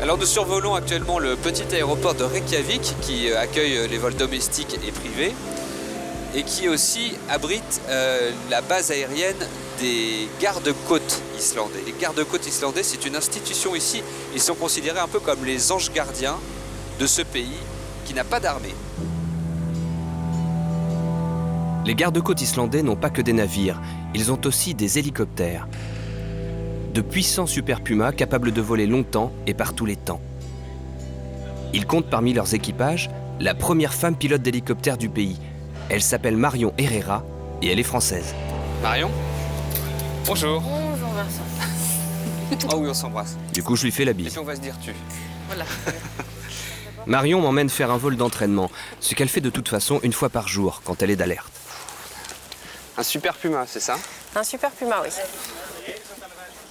[SPEAKER 6] Alors nous survolons actuellement le petit aéroport de Reykjavik qui accueille les vols domestiques et privés et qui aussi abrite la base aérienne des gardes-côtes islandais. Les gardes-côtes islandais, c'est une institution ici. Ils sont considérés un peu comme les anges gardiens de ce pays qui n'a pas d'armée.
[SPEAKER 11] Les gardes-côtes islandais n'ont pas que des navires, ils ont aussi des hélicoptères. De puissants Super Puma capables de voler longtemps et par tous les temps. Ils comptent parmi leurs équipages la première femme pilote d'hélicoptère du pays. Elle s'appelle Marion Herrera et elle est française.
[SPEAKER 6] Marion ? Bonjour.
[SPEAKER 20] Bonjour Vincent.
[SPEAKER 6] Oh oui, on s'embrasse.
[SPEAKER 11] Du coup, je lui fais la
[SPEAKER 6] Et
[SPEAKER 11] bise.
[SPEAKER 6] puis on va se dire tu.
[SPEAKER 20] Voilà.
[SPEAKER 11] Marion m'emmène faire un vol d'entraînement, ce qu'elle fait de toute façon une fois par jour quand elle est d'alerte.
[SPEAKER 6] Un Super Puma, c'est ça ?
[SPEAKER 20] Un Super Puma, oui.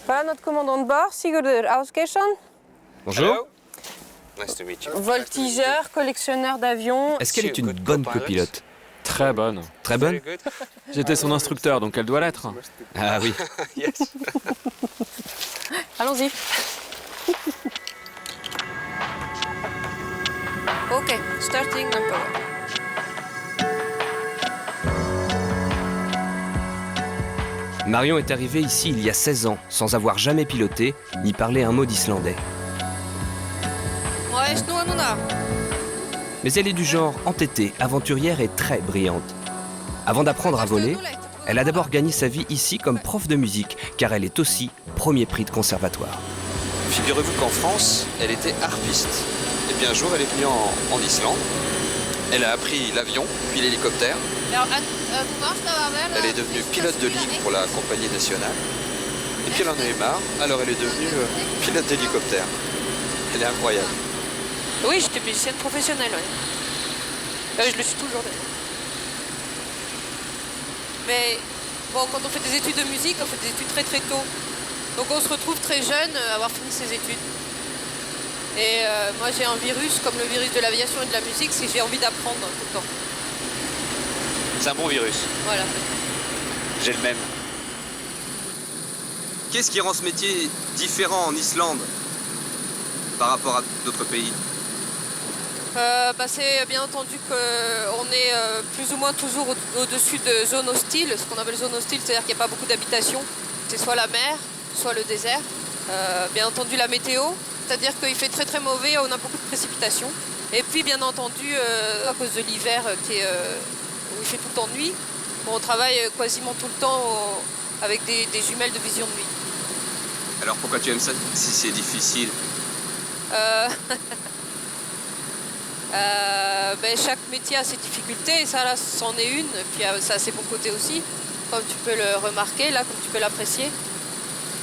[SPEAKER 20] Voilà notre commandant de bord, Sigurður Ásgeirsson.
[SPEAKER 11] Bonjour.
[SPEAKER 6] Nice to meet you.
[SPEAKER 20] Voltigeur, collectionneur d'avions.
[SPEAKER 11] Est-ce qu'elle est une bonne copilote?
[SPEAKER 21] Très bonne.
[SPEAKER 11] Très bonne?
[SPEAKER 21] J'étais son instructeur, donc elle doit l'être.
[SPEAKER 11] Ah oui.
[SPEAKER 6] Yes.
[SPEAKER 20] Allons-y. Ok, starting number 1.
[SPEAKER 11] Marion est arrivée ici il y a 16 ans, sans avoir jamais piloté, ni parlé un mot d'islandais. Mais elle est du genre entêtée, aventurière et très brillante. Avant d'apprendre à voler, elle a d'abord gagné sa vie ici comme prof de musique, car elle est aussi premier prix de conservatoire.
[SPEAKER 6] Figurez-vous qu'en France, elle était harpiste. Et puis un jour, elle est venue en Islande. Elle a appris l'avion, puis l'hélicoptère. Elle est devenue pilote de ligne pour la compagnie nationale. Et puis elle en a eu marre, alors elle est devenue pilote d'hélicoptère. Elle est incroyable.
[SPEAKER 20] Oui, j'étais musicienne professionnelle, oui. Je le suis toujours d'ailleurs. Mais bon, quand on fait des études de musique, on fait des études très très tôt. Donc on se retrouve très jeune à avoir fini ses études. Et moi j'ai un virus, comme le virus de l'aviation et de la musique, c'est que j'ai envie d'apprendre tout le temps.
[SPEAKER 6] C'est un bon virus.
[SPEAKER 20] Voilà.
[SPEAKER 6] J'ai le même. Qu'est-ce qui rend ce métier différent en Islande par rapport à d'autres pays?
[SPEAKER 20] C'est bien entendu qu'on est plus ou moins toujours au-dessus de zones hostiles. Ce qu'on appelle zone hostile, c'est-à-dire qu'il n'y a pas beaucoup d'habitations. C'est soit la mer, soit le désert. Bien entendu la météo, c'est-à-dire qu'il fait très très mauvais, on a beaucoup de précipitations. Et puis bien entendu, à cause de l'hiver où il fait tout le temps nuit, on travaille quasiment tout le temps avec des jumelles de vision de nuit.
[SPEAKER 6] Alors pourquoi tu aimes ça si c'est difficile?
[SPEAKER 20] Chaque métier a ses difficultés, et ça là c'en est une, et puis ça a ses bons côtés aussi, comme tu peux le remarquer là, comme tu peux l'apprécier.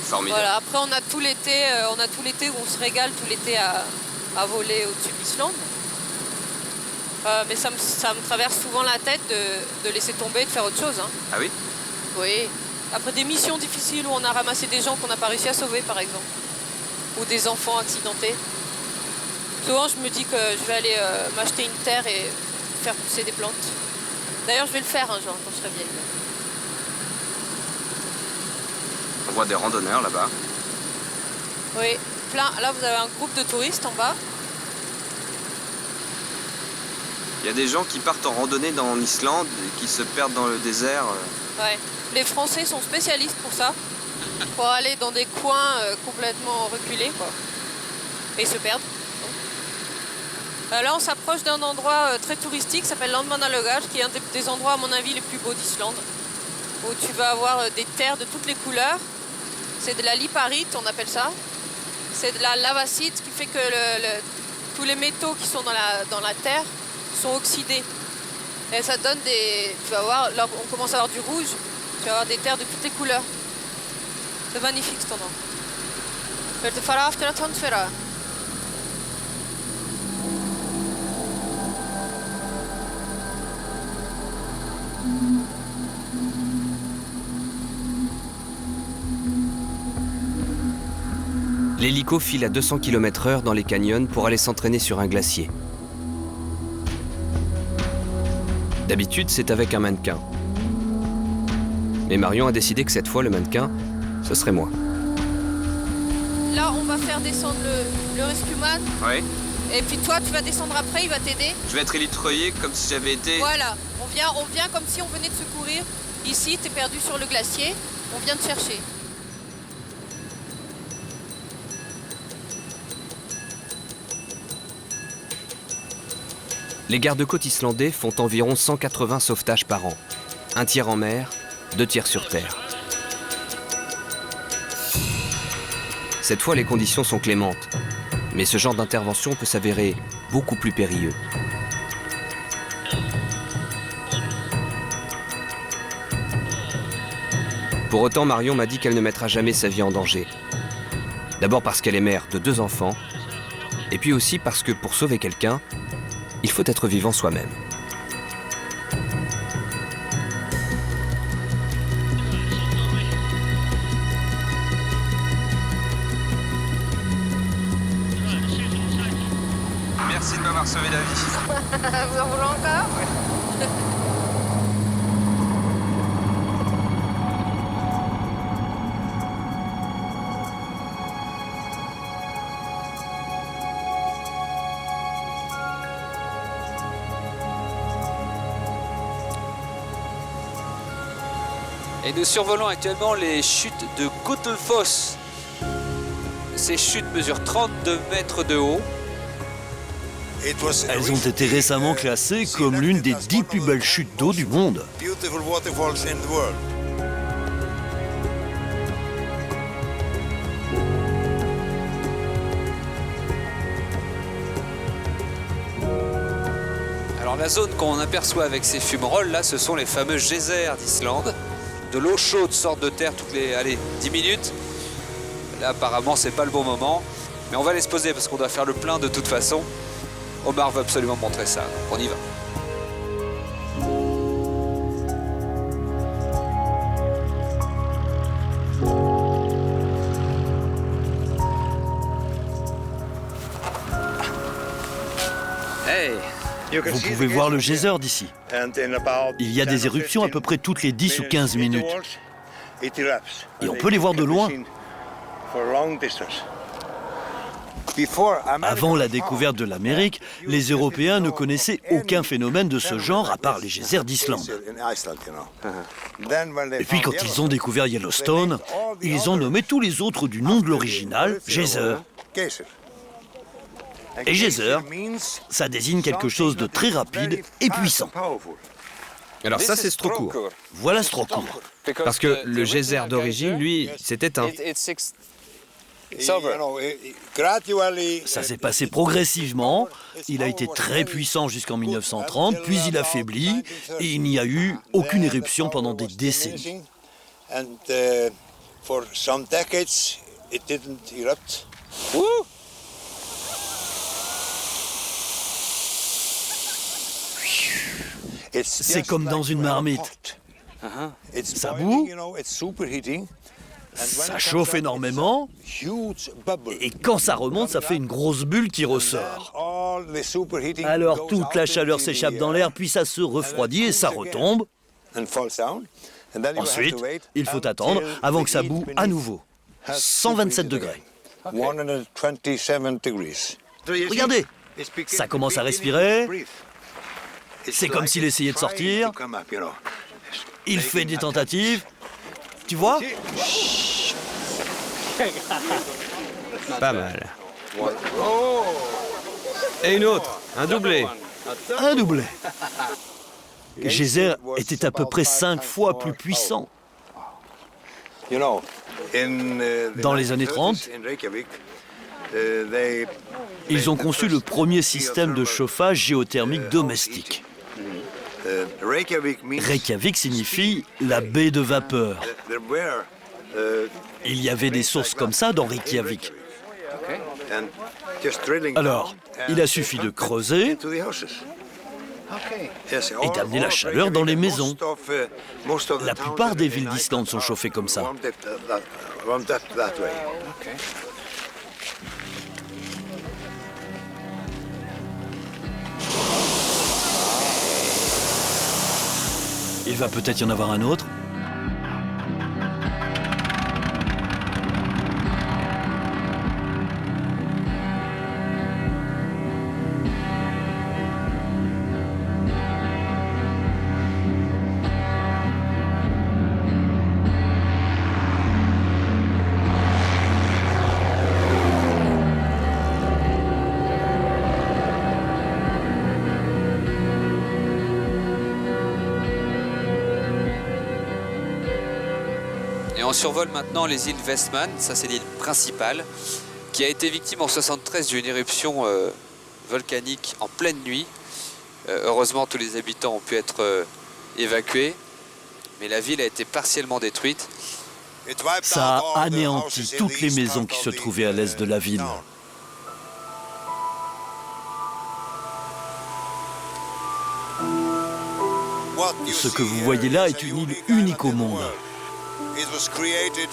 [SPEAKER 6] Formidable.
[SPEAKER 20] Voilà. Après on a tout l'été où on se régale tout l'été à voler au-dessus de l'Islande. Mais ça me traverse souvent la tête de laisser tomber, de faire autre chose. Hein.
[SPEAKER 6] Ah oui?
[SPEAKER 20] Oui. Après des missions difficiles où on a ramassé des gens qu'on n'a pas réussi à sauver par exemple, ou des enfants accidentés. Souvent, je me dis que je vais aller m'acheter une terre et faire pousser des plantes. D'ailleurs, je vais le faire un jour quand je serai vieille.
[SPEAKER 6] On voit des randonneurs là-bas.
[SPEAKER 20] Oui, plein. Là, vous avez un groupe de touristes en bas.
[SPEAKER 6] Il y a des gens qui partent en randonnée en Islande et qui se perdent dans le désert.
[SPEAKER 20] Ouais. Les Français sont spécialistes pour ça, pour aller dans des coins complètement reculés, quoi. Et ils se perdent. Là, on s'approche d'un endroit très touristique qui s'appelle Landmannalaugar, qui est un des endroits, à mon avis, les plus beaux d'Islande, où tu vas avoir des terres de toutes les couleurs. C'est de la liparite, on appelle ça. C'est de la lavacite, qui fait que tous les métaux qui sont dans la terre sont oxydés. Et ça donne des... Tu vas voir, là, on commence à avoir du rouge, tu vas avoir des terres de toutes les couleurs. C'est magnifique, cet endroit. Vill du fara aftur att hundsföra?
[SPEAKER 11] L'hélico file à 200 km/h dans les canyons pour aller s'entraîner sur un glacier. D'habitude, c'est avec un mannequin. Et Marion a décidé que cette fois, le mannequin, ce serait moi.
[SPEAKER 20] Là, on va faire descendre le rescueman.
[SPEAKER 6] Oui.
[SPEAKER 20] Et puis toi, tu vas descendre après, il va t'aider.
[SPEAKER 6] Je vais être élitreillé comme si j'avais été...
[SPEAKER 20] Voilà, on vient comme si on venait de secourir. Ici, t'es perdu sur le glacier, on vient te chercher.
[SPEAKER 11] Les gardes-côtes islandais font environ 180 sauvetages par an. Un tiers en mer, 2 tiers sur terre. Cette fois, les conditions sont clémentes. Mais ce genre d'intervention peut s'avérer beaucoup plus périlleux. Pour autant, Marion m'a dit qu'elle ne mettra jamais sa vie en danger. D'abord parce qu'elle est mère de 2 enfants, et puis aussi parce que pour sauver quelqu'un, il faut être vivant soi-même.
[SPEAKER 6] Merci de m'avoir sauvé la vie.
[SPEAKER 20] Vous en voulez encore?
[SPEAKER 6] Et nous survolons actuellement les chutes de Gotefoss. Ces chutes mesurent 32 mètres de haut.
[SPEAKER 15] Elles ont été récemment classées comme l'une des 10 plus belles chutes d'eau du monde.
[SPEAKER 6] Alors la zone qu'on aperçoit avec ces fumerolles là, ce sont les fameux geysers d'Islande. De l'eau chaude sort de terre toutes les 10 minutes. Là apparemment c'est pas le bon moment. Mais on va aller se poser parce qu'on doit faire le plein de toute façon. Omar veut absolument montrer ça. On y va.
[SPEAKER 15] Hey! Vous pouvez voir le geyser d'ici. Il y a des éruptions à peu près toutes les 10 ou 15 minutes. Et on peut les voir de loin. Avant la découverte de l'Amérique, les Européens ne connaissaient aucun phénomène de ce genre à part les geysers d'Islande. Et puis quand ils ont découvert Yellowstone, ils ont nommé tous les autres du nom de l'original, geyser. Et geyser, ça désigne quelque chose de très rapide et puissant.
[SPEAKER 11] Alors ça, c'est Strokur.
[SPEAKER 15] Voilà Strokur.
[SPEAKER 11] Parce que le geyser d'origine, lui, s'est éteint.
[SPEAKER 15] Ça s'est passé progressivement. Il a été très puissant jusqu'en 1930, puis il a faibli et il n'y a eu aucune éruption pendant des décennies. C'est comme dans une marmite. Ça bout, ça chauffe énormément, et quand ça remonte, ça fait une grosse bulle qui ressort. Alors toute la chaleur s'échappe dans l'air, puis ça se refroidit et ça retombe. Ensuite, il faut attendre avant que ça boue à nouveau. 127 degrés. Regardez, ça commence à respirer. C'est comme s'il essayait de sortir. Il fait des tentatives. Tu vois?
[SPEAKER 11] Pas mal. Et une autre, un doublé.
[SPEAKER 15] Un doublé. Geyser était à peu près 5 fois plus puissant. Dans les années 30, ils ont conçu le premier système de chauffage géothermique domestique. Reykjavik signifie la baie de vapeur. Il y avait des sources comme ça dans Reykjavik. Alors, il a suffi de creuser et d'amener la chaleur dans les maisons. La plupart des villes d'Islande sont chauffées comme ça. Il va peut-être y en avoir un autre.
[SPEAKER 6] On survole maintenant les îles Westman, ça c'est l'île principale, qui a été victime en 1973 d'une éruption volcanique en pleine nuit. Heureusement, tous les habitants ont pu être évacués, mais la ville a été partiellement détruite.
[SPEAKER 15] Ça a anéanti toutes les maisons qui se trouvaient à l'est de la ville. Ce que vous voyez là est une île unique au monde.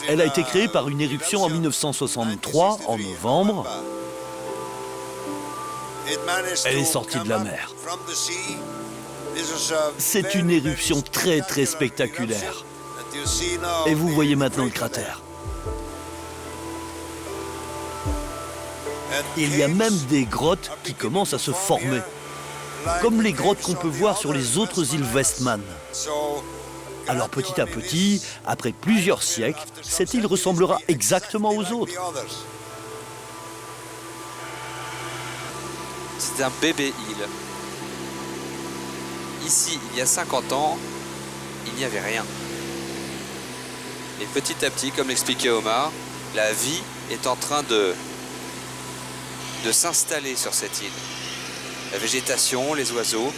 [SPEAKER 15] Elle a été créée par une éruption en 1963, en novembre. Elle est sortie de la mer. C'est une éruption très très spectaculaire. Et vous voyez maintenant le cratère. Il y a même des grottes qui commencent à se former, comme les grottes qu'on peut voir sur les autres îles Westman. Alors petit à petit, après plusieurs siècles, cette île ressemblera exactement aux autres.
[SPEAKER 6] C'est un bébé île. Ici, il y a 50 ans, il n'y avait rien. Et petit à petit, comme l'expliquait Omar, la vie est en train de s'installer sur cette île. La végétation, les oiseaux.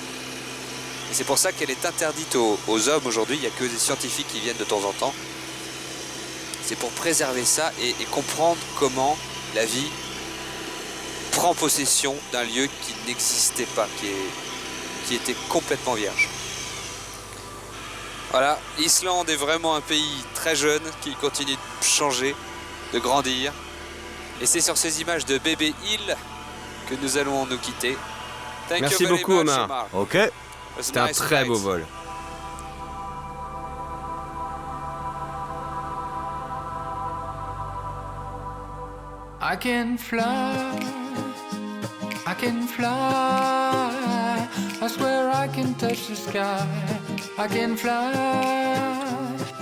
[SPEAKER 6] Et c'est pour ça qu'elle est interdite aux hommes aujourd'hui. Il n'y a que des scientifiques qui viennent de temps en temps. C'est pour préserver ça et comprendre comment la vie prend possession d'un lieu qui n'existait pas, qui était complètement vierge. Voilà, l'Islande est vraiment un pays très jeune qui continue de changer, de grandir. Et c'est sur ces images de bébé île que nous allons nous quitter.
[SPEAKER 2] Merci beaucoup, Omar.
[SPEAKER 15] Ok.
[SPEAKER 2] C'était un très beau vol.
[SPEAKER 4] I can fly, I can fly, I swear I can touch the sky. I can fly,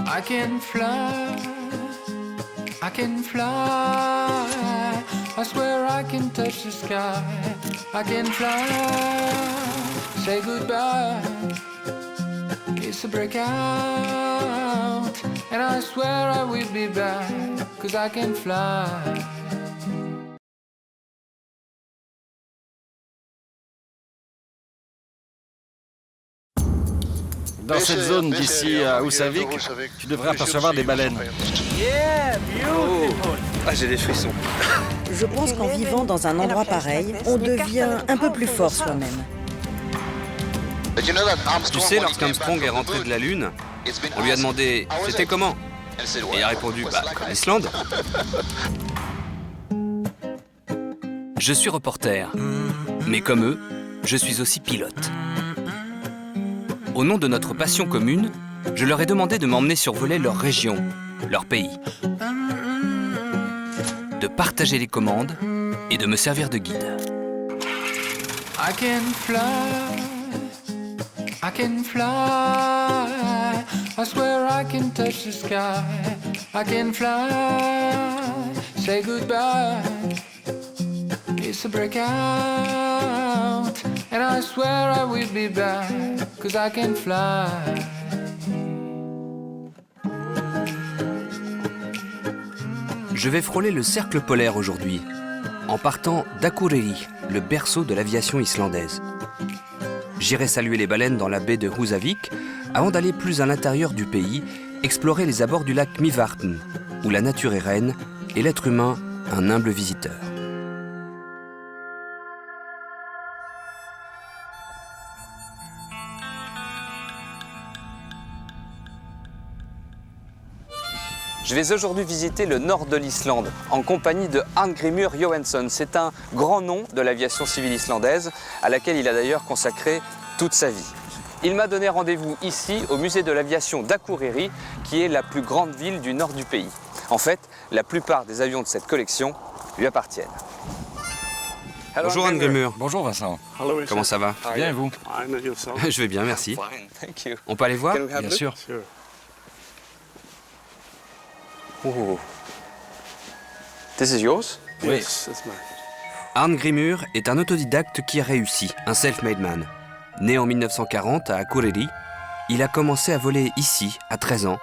[SPEAKER 4] I can fly, I can fly, I swear I can touch the sky. I can fly, say goodbye, it's a breakout, and I swear I will be back, 'cause I can fly.
[SPEAKER 15] Dans cette zone d'ici à Husavik, tu devrais apercevoir des baleines.
[SPEAKER 2] Oh. Ah, j'ai des frissons.
[SPEAKER 7] Je pense qu'en vivant dans un endroit pareil, on devient un peu plus fort soi-même.
[SPEAKER 2] Tu sais, lorsqu'Armstrong est rentré de la Lune, on lui a demandé « C'était comment ?» Et il a répondu « Bah, comme l'Islande. »
[SPEAKER 11] Je suis reporter, mais comme eux, je suis aussi pilote. Au nom de notre passion commune, je leur ai demandé de m'emmener survoler leur région, leur pays, de partager les commandes et de me servir de guide.
[SPEAKER 4] I can fly, I can fly, I swear I can touch the sky. I can fly, say goodbye, it's a breakout, and I swear I will be back, 'cause I can fly.
[SPEAKER 11] Je vais frôler le cercle polaire aujourd'hui, en partant d'Akureyri, le berceau de l'aviation islandaise. J'irai saluer les baleines dans la baie de Husavik, avant d'aller plus à l'intérieur du pays, explorer les abords du lac Mývatn, où la nature est reine et l'être humain un humble visiteur.
[SPEAKER 2] Je vais aujourd'hui visiter le nord de l'Islande en compagnie de Arngrimur Johansson. C'est un grand nom de l'aviation civile islandaise à laquelle il a d'ailleurs consacré toute sa vie. Il m'a donné rendez-vous ici au musée de l'aviation d'Akureyri qui est la plus grande ville du nord du pays. En fait, la plupart des avions de cette collection lui appartiennent.
[SPEAKER 21] Bonjour Arngrimur.
[SPEAKER 15] Bonjour Vincent.
[SPEAKER 21] Comment ça va?
[SPEAKER 15] Bien et vous?
[SPEAKER 21] Je vais bien, merci. On peut aller voir?
[SPEAKER 15] Bien sûr.
[SPEAKER 2] Oh. This is yours?
[SPEAKER 21] Oui.
[SPEAKER 11] Arngrimur est un autodidacte qui a réussi, un self-made man. Né en 1940 à Akureyri, il a commencé à voler ici à 13 ans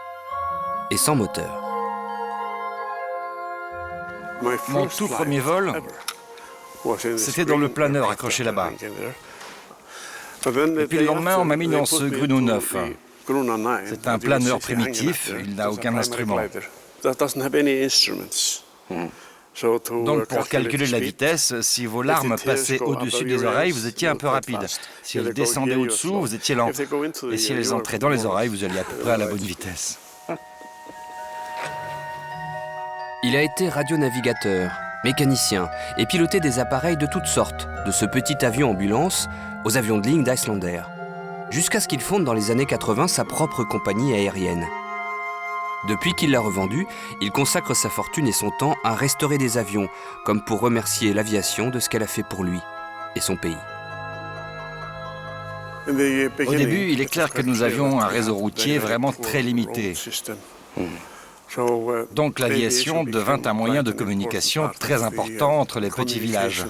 [SPEAKER 11] et sans moteur.
[SPEAKER 8] Mon tout premier vol, c'était dans le planeur accroché là-bas. Et puis le lendemain, on m'a mis dans ce Gruno 9. C'est un planeur primitif, il n'a aucun instrument. Donc pour calculer la vitesse, si vos larmes passaient au-dessus des oreilles, vous étiez un peu rapide. Si elles descendaient au-dessous, vous étiez lent. Et si elles entraient dans les oreilles, vous alliez à peu près à la bonne vitesse.
[SPEAKER 11] Il a été radionavigateur, mécanicien et piloté des appareils de toutes sortes, de ce petit avion ambulance aux avions de ligne d'Icelandair, jusqu'à ce qu'il fonde dans les années 80 sa propre compagnie aérienne. Depuis qu'il l'a revendu, il consacre sa fortune et son temps à restaurer des avions, comme pour remercier l'aviation de ce qu'elle a fait pour lui et son pays.
[SPEAKER 8] Au début, il est clair que nous avions un réseau routier vraiment très limité. Donc l'aviation devint un moyen de communication très important entre les petits villages.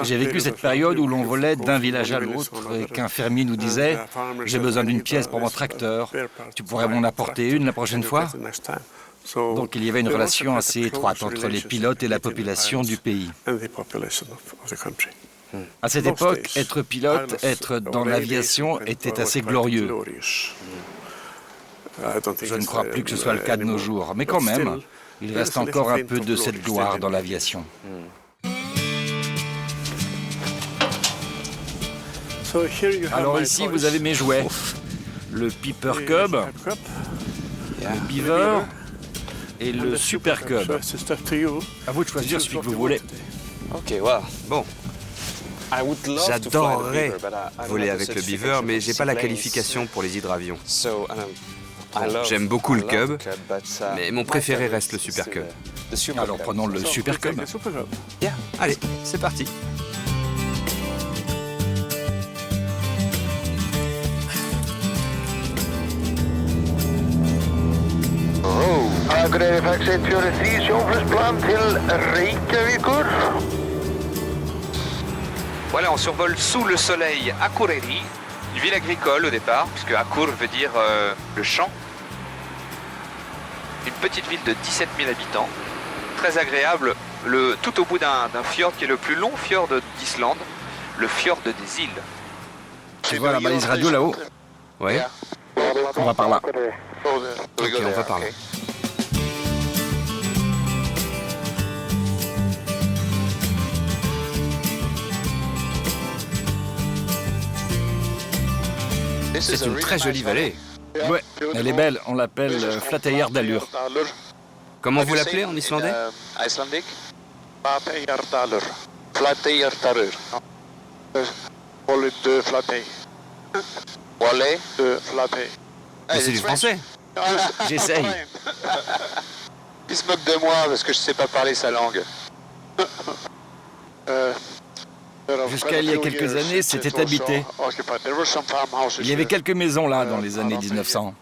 [SPEAKER 8] J'ai vécu cette période où l'on volait d'un village à l'autre et qu'un fermier nous disait « J'ai besoin d'une pièce pour mon tracteur, tu pourrais m'en apporter une la prochaine fois ?» Donc il y avait une relation assez étroite entre les pilotes et la population du pays. À cette époque, être pilote, être dans l'aviation était assez glorieux. Je ne crois plus que ce soit le cas de nos jours, mais quand même, il reste encore un peu de cette gloire dans l'aviation. Alors ici, vous avez mes jouets. Le Piper Cub, le Beaver et le Super Cub. À vous de choisir celui que vous voulez.
[SPEAKER 2] Ok, wow. Bon.
[SPEAKER 3] J'adorerais voler avec le Beaver, mais j'ai pas la qualification pour les hydravions. J'aime beaucoup le Cub, mais mon préféré reste le Super Cub.
[SPEAKER 8] Alors prenons le Super Cub.
[SPEAKER 3] Allez, c'est parti.
[SPEAKER 6] Voilà, on survole sous le soleil Akureyri, une ville agricole au départ, puisque Akur veut dire le champ. Une petite ville de 17 000 habitants, très agréable, tout au bout d'un fjord qui est le plus long fjord d'Islande, le fjord des îles.
[SPEAKER 8] Tu vois la balise radio là-haut?
[SPEAKER 3] Ouais.
[SPEAKER 8] On va par là.
[SPEAKER 3] Ok, on va par là.
[SPEAKER 8] C'est une très jolie vallée. Ouais, elle est belle, on l'appelle Flateyjardalur.
[SPEAKER 3] Comment vous l'appelez en islandais?
[SPEAKER 18] Flateyjardalur. Wallet de Flatey. Wallet de Flatey.
[SPEAKER 8] Mais c'est du français. J'essaye.
[SPEAKER 18] Il se moque de moi parce que je ne sais pas parler sa langue.
[SPEAKER 8] Jusqu'à il y a quelques années, c'était habité. Il y avait quelques maisons là dans les années 1900.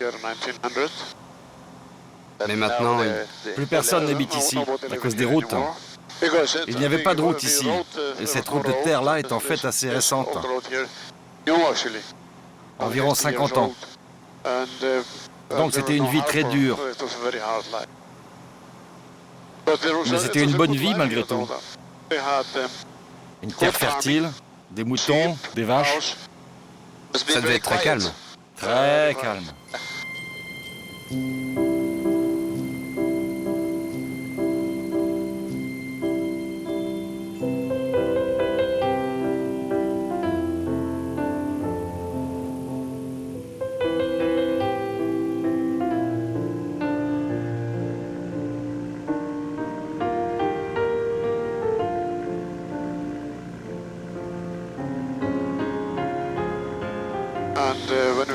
[SPEAKER 3] Mais maintenant,
[SPEAKER 8] plus personne n'habite ici à cause des routes. Il n'y avait pas de route ici. Et cette route de terre là est en fait assez récente. Environ 50 ans. Donc c'était une vie très dure. Mais c'était une bonne vie malgré tout. Une terre fertile, des moutons, des vaches.
[SPEAKER 3] Ça devait être très calme.
[SPEAKER 8] Très calme.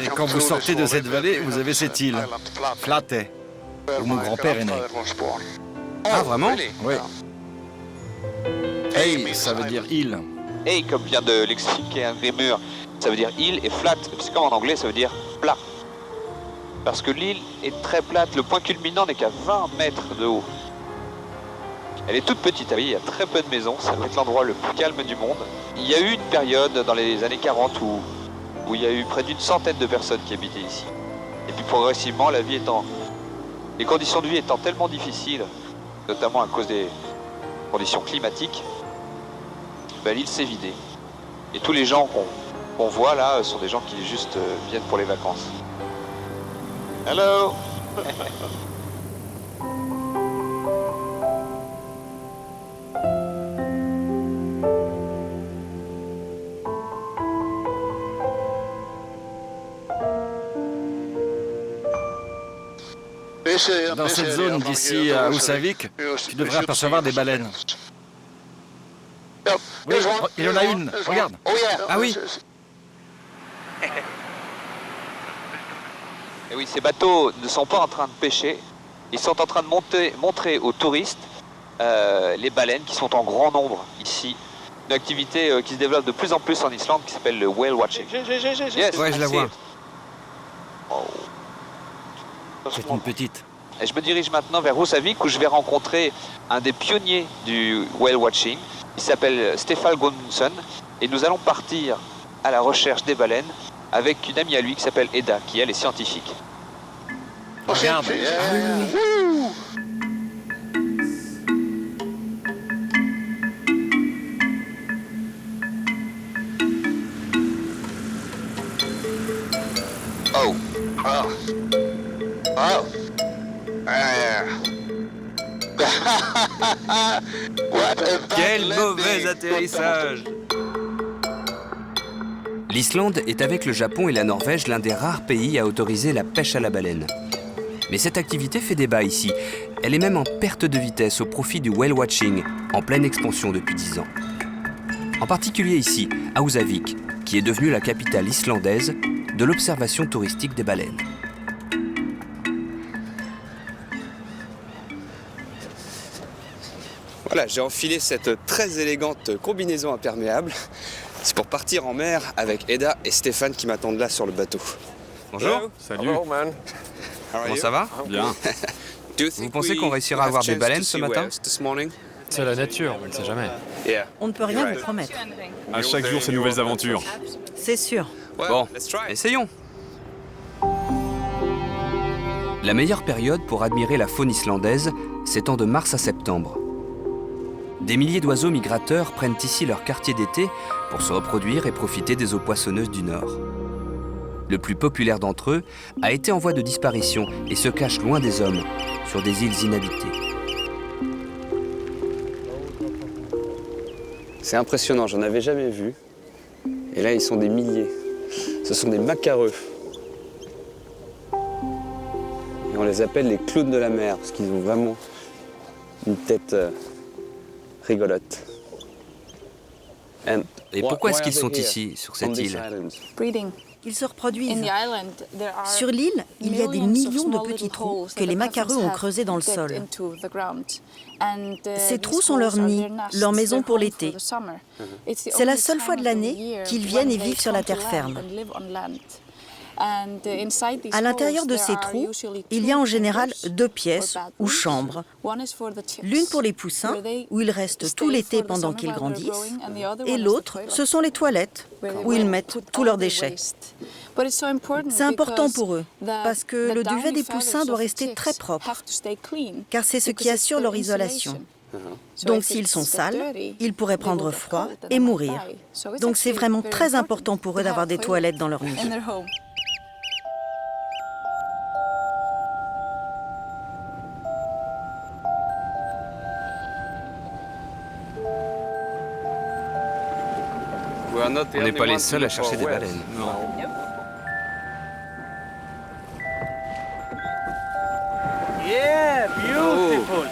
[SPEAKER 8] Et quand vous sortez de cette vallée, vous avez cette île, Flatey, où mon grand-père est né.
[SPEAKER 3] Ah, vraiment?
[SPEAKER 8] Oui. Hey, ça veut dire île.
[SPEAKER 22] Hey, comme vient de l'expliquer un Rémur, ça veut dire île, et flat, parce qu'en anglais, ça veut dire plat. Parce que l'île est très plate, le point culminant n'est qu'à 20 mètres de haut. Elle est toute petite, il y a très peu de maisons, ça doit être l'endroit le plus calme du monde. Il y a eu une période dans les années 40 où il y a eu près d'une centaine de personnes qui habitaient ici. Et puis progressivement, la vie étant Les conditions de vie étant tellement difficiles, notamment à cause des conditions climatiques, ben, l'île s'est vidée. Et tous les gens qu'on voit là sont des gens qui juste viennent pour les vacances. Hello.
[SPEAKER 8] Dans cette zone d'ici à Húsavík, tu devrais apercevoir des baleines. Oui, il y en a une, regarde.
[SPEAKER 22] Ah oui. Et oui, ces bateaux ne sont pas en train de pêcher, ils sont en train de montrer aux touristes les baleines qui sont en grand nombre ici. Une activité qui se développe de plus en plus en Islande qui s'appelle le whale watching.
[SPEAKER 21] Yes, ouais, je la vois.
[SPEAKER 8] C'est une petite.
[SPEAKER 22] Et je me dirige maintenant vers Húsavík où je vais rencontrer un des pionniers du whale watching. Il s'appelle Stefan Gudmundsson et nous allons partir à la recherche des baleines avec une amie à lui qui s'appelle Eda, qui elle est scientifique.
[SPEAKER 8] Regarde.
[SPEAKER 22] Oh. Oh. Oh.
[SPEAKER 21] Quel mauvais atterrissage!
[SPEAKER 11] L'Islande est avec le Japon et la Norvège l'un des rares pays à autoriser la pêche à la baleine. Mais cette activité fait débat ici. Elle est même en perte de vitesse au profit du whale watching, en pleine expansion depuis 10 ans. En particulier ici, à Húsavík, qui est devenue la capitale islandaise de l'observation touristique des baleines.
[SPEAKER 2] Voilà, j'ai enfilé cette très élégante combinaison imperméable. C'est pour partir en mer avec Eda et Stéphane qui m'attendent là sur le bateau.
[SPEAKER 21] Bonjour.
[SPEAKER 2] Hello.
[SPEAKER 21] Salut. Comment ça va? Bien. Vous pensez qu'on réussira à voir des baleines ce matin?
[SPEAKER 5] C'est la nature, on ne sait jamais.
[SPEAKER 7] On ne peut rien vous promettre.
[SPEAKER 5] À chaque jour, ces nouvelles aventures.
[SPEAKER 7] C'est sûr.
[SPEAKER 21] Bon, essayons.
[SPEAKER 11] La meilleure période pour admirer la faune islandaise s'étend de mars à septembre. Des milliers d'oiseaux migrateurs prennent ici leur quartier d'été pour se reproduire et profiter des eaux poissonneuses du nord. Le plus populaire d'entre eux a été en voie de disparition et se cache loin des hommes, sur des îles inhabitées.
[SPEAKER 2] C'est impressionnant, j'en avais jamais vu. Et là, ils sont des milliers. Ce sont des macareux. Et on les appelle les clowns de la mer, parce qu'ils ont vraiment une tête rigolote.
[SPEAKER 11] Et pourquoi est-ce qu'ils sont ici, sur cette île?
[SPEAKER 7] Ils se reproduisent. Sur l'île, il y a des millions de petits trous que les macareux ont creusés dans le sol. Ces trous sont leurs nids, leur maison pour l'été. C'est la seule fois de l'année qu'ils viennent et vivent sur la terre ferme. À l'intérieur de ces trous, il y a en général 2 pièces ou chambres. L'une pour les poussins, où ils restent tout l'été pendant qu'ils grandissent, et l'autre, ce sont les toilettes, où ils mettent tous leurs déchets. C'est important pour eux, parce que le duvet des poussins doit rester très propre, car c'est ce qui assure leur isolation. Donc s'ils sont sales, ils pourraient prendre froid et mourir. Donc c'est vraiment très important pour eux d'avoir des toilettes dans leur nid.
[SPEAKER 21] On n'est pas les seuls à chercher des baleines.
[SPEAKER 5] Non.
[SPEAKER 14] Yeah, beautiful.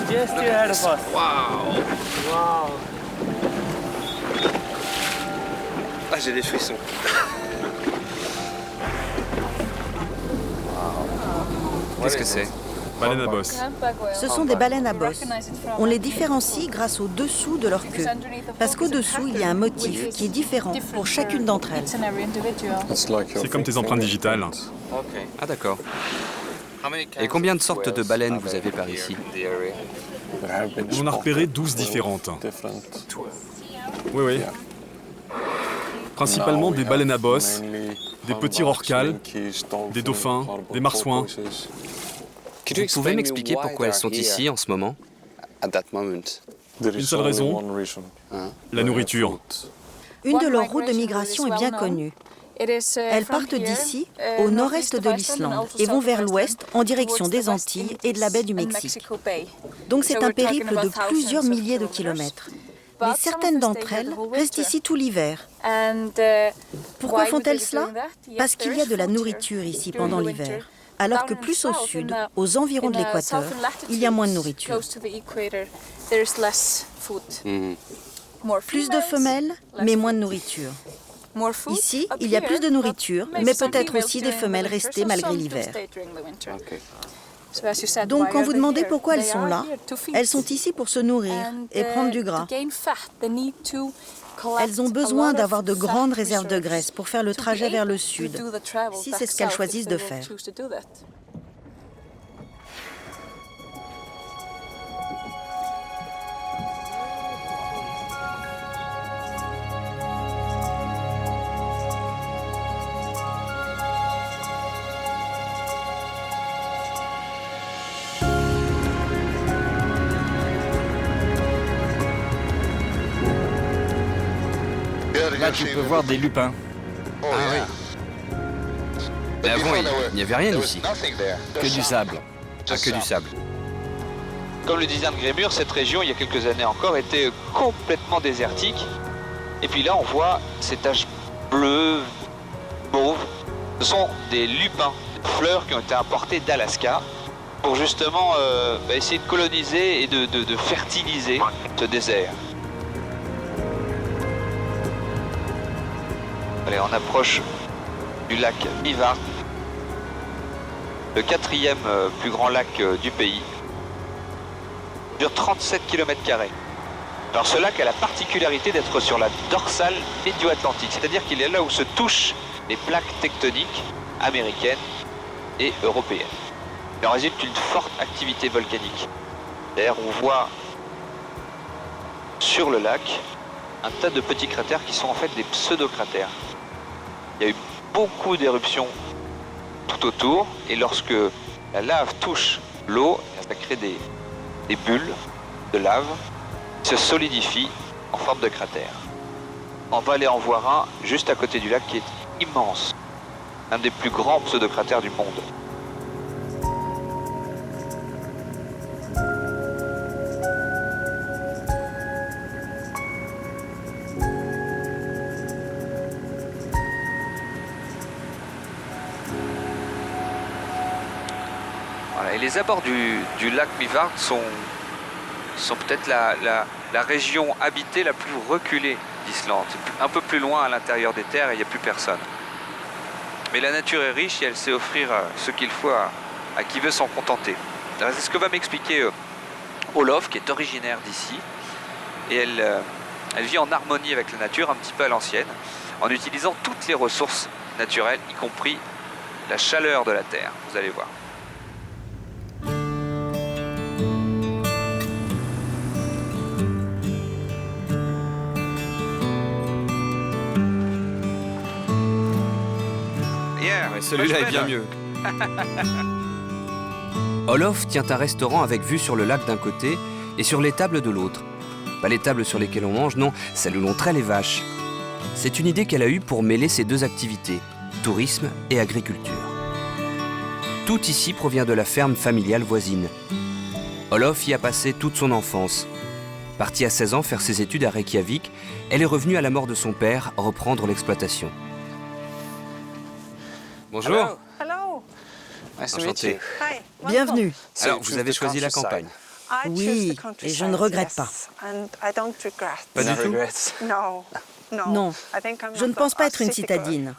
[SPEAKER 14] Just ahead of us.
[SPEAKER 2] Wow.
[SPEAKER 14] Wow.
[SPEAKER 2] Ah, j'ai des frissons.
[SPEAKER 21] Qu'est-ce que c'est?
[SPEAKER 5] Baleine à bosse.
[SPEAKER 7] Ce sont des baleines à bosse. On les différencie grâce au dessous de leur queue. Parce qu'au-dessous, il y a un motif qui est différent pour chacune d'entre elles.
[SPEAKER 5] C'est comme tes empreintes digitales.
[SPEAKER 21] Ah d'accord. Et combien de sortes de baleines vous avez par ici?
[SPEAKER 5] On a repéré 12 différentes. Oui, oui. Principalement des baleines à bosse, des petits rorquals, des dauphins, des marsouins.
[SPEAKER 2] Ok,
[SPEAKER 21] Vous pouvez m'expliquer pourquoi elles sont ici en ce moment?
[SPEAKER 5] Une seule raison, la nourriture.
[SPEAKER 7] Une de leurs routes de migration est bien connue. Elles partent d'ici, au nord-est de l'Islande, et vont vers l'ouest en direction des Antilles et de la baie du Mexique. Donc c'est un périple de plusieurs milliers de kilomètres. Mais certaines d'entre elles restent ici tout l'hiver. Pourquoi font-elles cela? Parce qu'il y a de la nourriture ici pendant l'hiver. Alors que plus au sud, aux environs de l'équateur, il y a moins de nourriture. Plus de femelles, mais moins de nourriture. Ici, il y a plus de nourriture, mais peut-être aussi des femelles restées malgré l'hiver. Donc, quand vous demandez pourquoi elles sont là, elles sont ici pour se nourrir et prendre du gras. Elles ont besoin d'avoir de grandes réserves de graisse pour faire le trajet vers le sud, si c'est ce qu'elles choisissent de faire.
[SPEAKER 8] Là, tu peux voir des lupins.
[SPEAKER 21] Ah oui. Mais avant, il n'y avait rien ici.
[SPEAKER 8] Que du sable.
[SPEAKER 21] Ah, que du sable.
[SPEAKER 22] Comme le disait Anne Grémur, cette région, il y a quelques années encore, était complètement désertique. Et puis là, on voit ces taches bleues, mauves. Ce sont des lupins, des fleurs qui ont été importées d'Alaska pour justement essayer de coloniser et de fertiliser ce désert. Allez, on approche du lac Mivart, le 4e plus grand lac du pays. Il dure 37 km². Alors ce lac a la particularité d'être sur la dorsale médio-atlantique, c'est-à-dire qu'il est là où se touchent les plaques tectoniques américaines et européennes. Il en résulte une forte activité volcanique. D'ailleurs, on voit sur le lac un tas de petits cratères qui sont en fait des pseudo-cratères. Il y a eu beaucoup d'éruptions tout autour, et lorsque la lave touche l'eau, ça crée des bulles de lave qui se solidifient en forme de cratère. On va aller en voir un juste à côté du lac qui est immense, un des plus grands pseudo-cratères du monde. Et les abords du lac Mivart sont peut-être la région habitée la plus reculée d'Islande. Un peu plus loin à l'intérieur des terres, et il n'y a plus personne. Mais la nature est riche et elle sait offrir ce qu'il faut à qui veut s'en contenter. C'est ce que va m'expliquer Olof, qui est originaire d'ici. Et elle vit en harmonie avec la nature, un petit peu à l'ancienne, en utilisant toutes les ressources naturelles, y compris la chaleur de la terre. Vous allez voir.
[SPEAKER 21] Celui-là est bien mieux. Olof tient un restaurant avec vue sur le lac d'un côté et sur les tables de l'autre. Pas les tables sur lesquelles on mange, non, celles où l'on traite les vaches. C'est une idée qu'elle a eue pour mêler ces deux activités, tourisme et agriculture. Tout ici provient de la ferme familiale voisine. Olof y a passé toute son enfance. Partie à 16 ans faire ses études à Reykjavik, elle est revenue à la mort de son père reprendre l'exploitation. Bonjour.
[SPEAKER 20] Hello.
[SPEAKER 21] Enchanté.
[SPEAKER 7] Bienvenue.
[SPEAKER 21] Alors, vous avez choisi la campagne?
[SPEAKER 7] Oui, et je ne regrette pas.
[SPEAKER 21] Pas du tout?
[SPEAKER 7] Non, je ne pense pas être une citadine.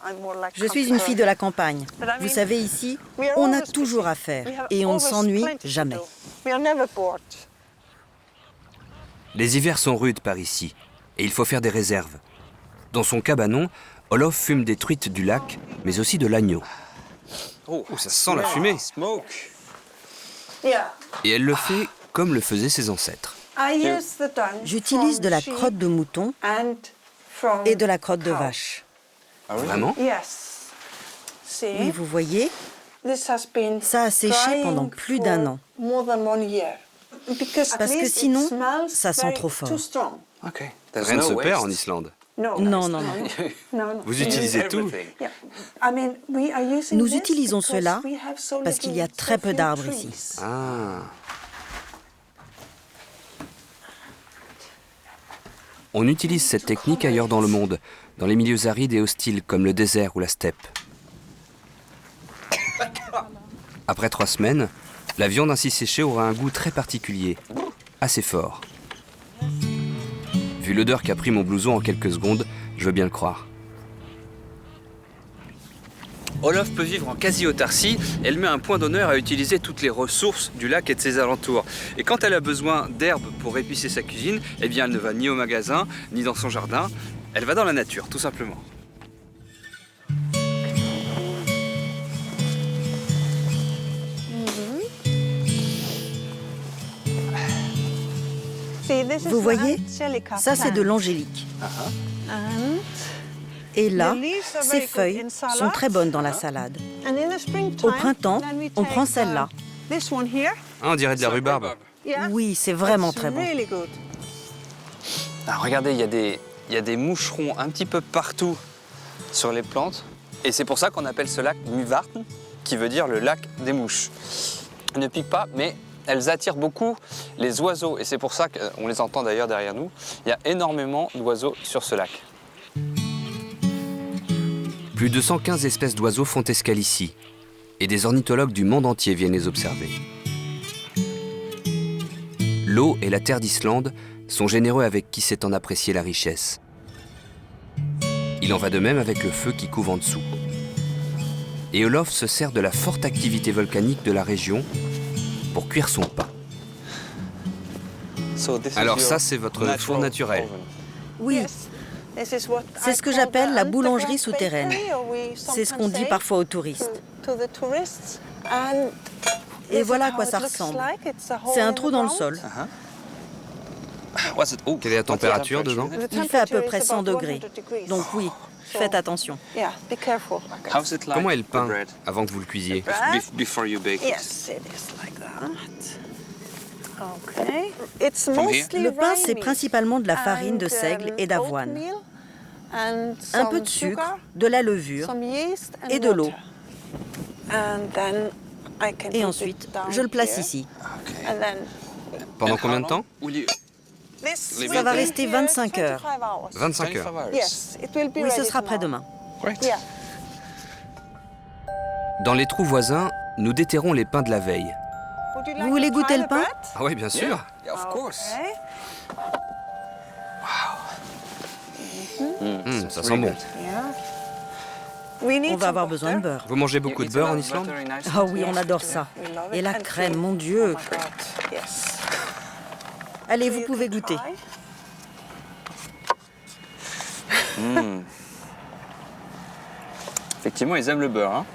[SPEAKER 7] Je suis une fille de la campagne. Vous savez, ici, on a toujours à faire et on ne s'ennuie jamais.
[SPEAKER 21] Les hivers sont rudes par ici et il faut faire des réserves. Dans son cabanon, Olof fume des truites du lac, mais aussi de l'agneau. Oh, ça sent la fumée. Et elle le fait comme le faisaient ses ancêtres.
[SPEAKER 7] J'utilise de la crotte de mouton et de la crotte de vache.
[SPEAKER 21] Vraiment?
[SPEAKER 7] Oui, vous voyez, Ça a séché pendant plus d'1 an. Parce que sinon, ça sent trop fort.
[SPEAKER 2] Rien ne se perd en Islande.
[SPEAKER 7] Non, non, non.
[SPEAKER 2] Vous utilisez tout.
[SPEAKER 7] Nous utilisons cela parce qu'il y a très peu d'arbres ici.
[SPEAKER 2] Ah. On utilise cette technique ailleurs dans le monde, dans les milieux arides et hostiles comme le désert ou la steppe. Après 3 semaines, la viande ainsi séchée aura un goût très particulier, assez fort. Vu l'odeur qu'a pris mon blouson en quelques secondes, je veux bien le croire. Olof peut vivre en quasi-autarcie. Elle met un point d'honneur à utiliser toutes les ressources du lac et de ses alentours. Et quand elle a besoin d'herbes pour épicer sa cuisine, eh bien elle ne va ni au magasin, ni dans son jardin. Elle va dans la nature, tout simplement.
[SPEAKER 7] Vous voyez, ça c'est de l'angélique. Et là, ces feuilles sont très bonnes dans la salade. Au printemps, on prend celle-là.
[SPEAKER 2] Ah, on dirait de la rhubarbe.
[SPEAKER 7] Oui, c'est vraiment très bon.
[SPEAKER 2] Ah, regardez, il y a des moucherons un petit peu partout sur les plantes. Et c'est pour ça qu'on appelle ce lac Mývatn, qui veut dire le lac des mouches. Elles ne piquent pas, mais elles attirent beaucoup les oiseaux. Et c'est pour ça qu'on les entend d'ailleurs derrière nous. Il y a énormément d'oiseaux sur ce lac. Plus de 115 espèces d'oiseaux font escale ici. Et des ornithologues du monde entier viennent les observer. L'eau et la terre d'Islande sont généreux avec qui sait en apprécier la richesse. Il en va de même avec le feu qui couve en dessous. Et Olof se sert de la forte activité volcanique de la région pour cuire son pain. Alors ça, c'est votre four naturel.
[SPEAKER 7] Oui, c'est ce que j'appelle la boulangerie souterraine. C'est ce qu'on dit parfois aux touristes. Et voilà à quoi ça ressemble. C'est un trou dans le sol.
[SPEAKER 2] Quelle est la température dedans?
[SPEAKER 7] Il fait à peu près 100 degrés. Donc oui, faites attention.
[SPEAKER 2] Comment est le pain avant que vous le cuisiez?
[SPEAKER 7] Le pain, c'est principalement de la farine de seigle et d'avoine. Un peu de sucre, de la levure et de l'eau. Et ensuite, je le place ici.
[SPEAKER 2] Pendant combien de temps?
[SPEAKER 7] Ça va rester 25 heures.
[SPEAKER 2] 25 heures.
[SPEAKER 7] Oui, ce sera après-demain.
[SPEAKER 2] Dans les trous voisins, nous déterrons les pains de la veille.
[SPEAKER 7] Vous voulez goûter le pain?
[SPEAKER 2] Ah oui, bien sûr. Ça sent bon.
[SPEAKER 7] On va avoir besoin de beurre.
[SPEAKER 2] Vous mangez beaucoup de beurre en Islande?
[SPEAKER 7] Ah oui, on adore ça. Et la crème, mon Dieu. Allez, vous pouvez goûter.
[SPEAKER 2] Effectivement, ils aiment le beurre. Hein?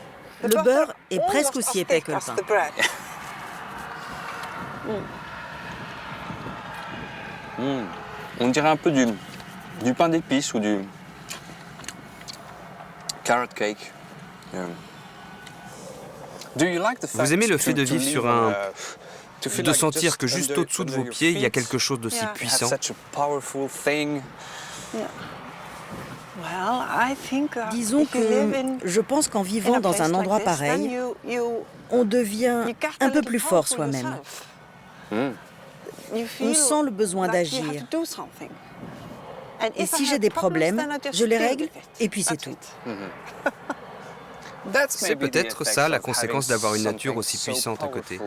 [SPEAKER 7] Le beurre est presque aussi épais que le pain.
[SPEAKER 2] On dirait un peu du pain d'épices ou du carrot cake. Vous aimez le fait de vivre sur un... de sentir que juste au-dessous de vos pieds, il y a quelque chose d'aussi puissant?
[SPEAKER 7] Disons que je pense qu'en vivant dans un endroit pareil, on devient un peu plus fort soi-même. On sent le besoin d'agir. Et si j'ai des problèmes, je les règle et puis c'est tout.
[SPEAKER 2] C'est peut-être ça la conséquence d'avoir une nature aussi puissante à côté.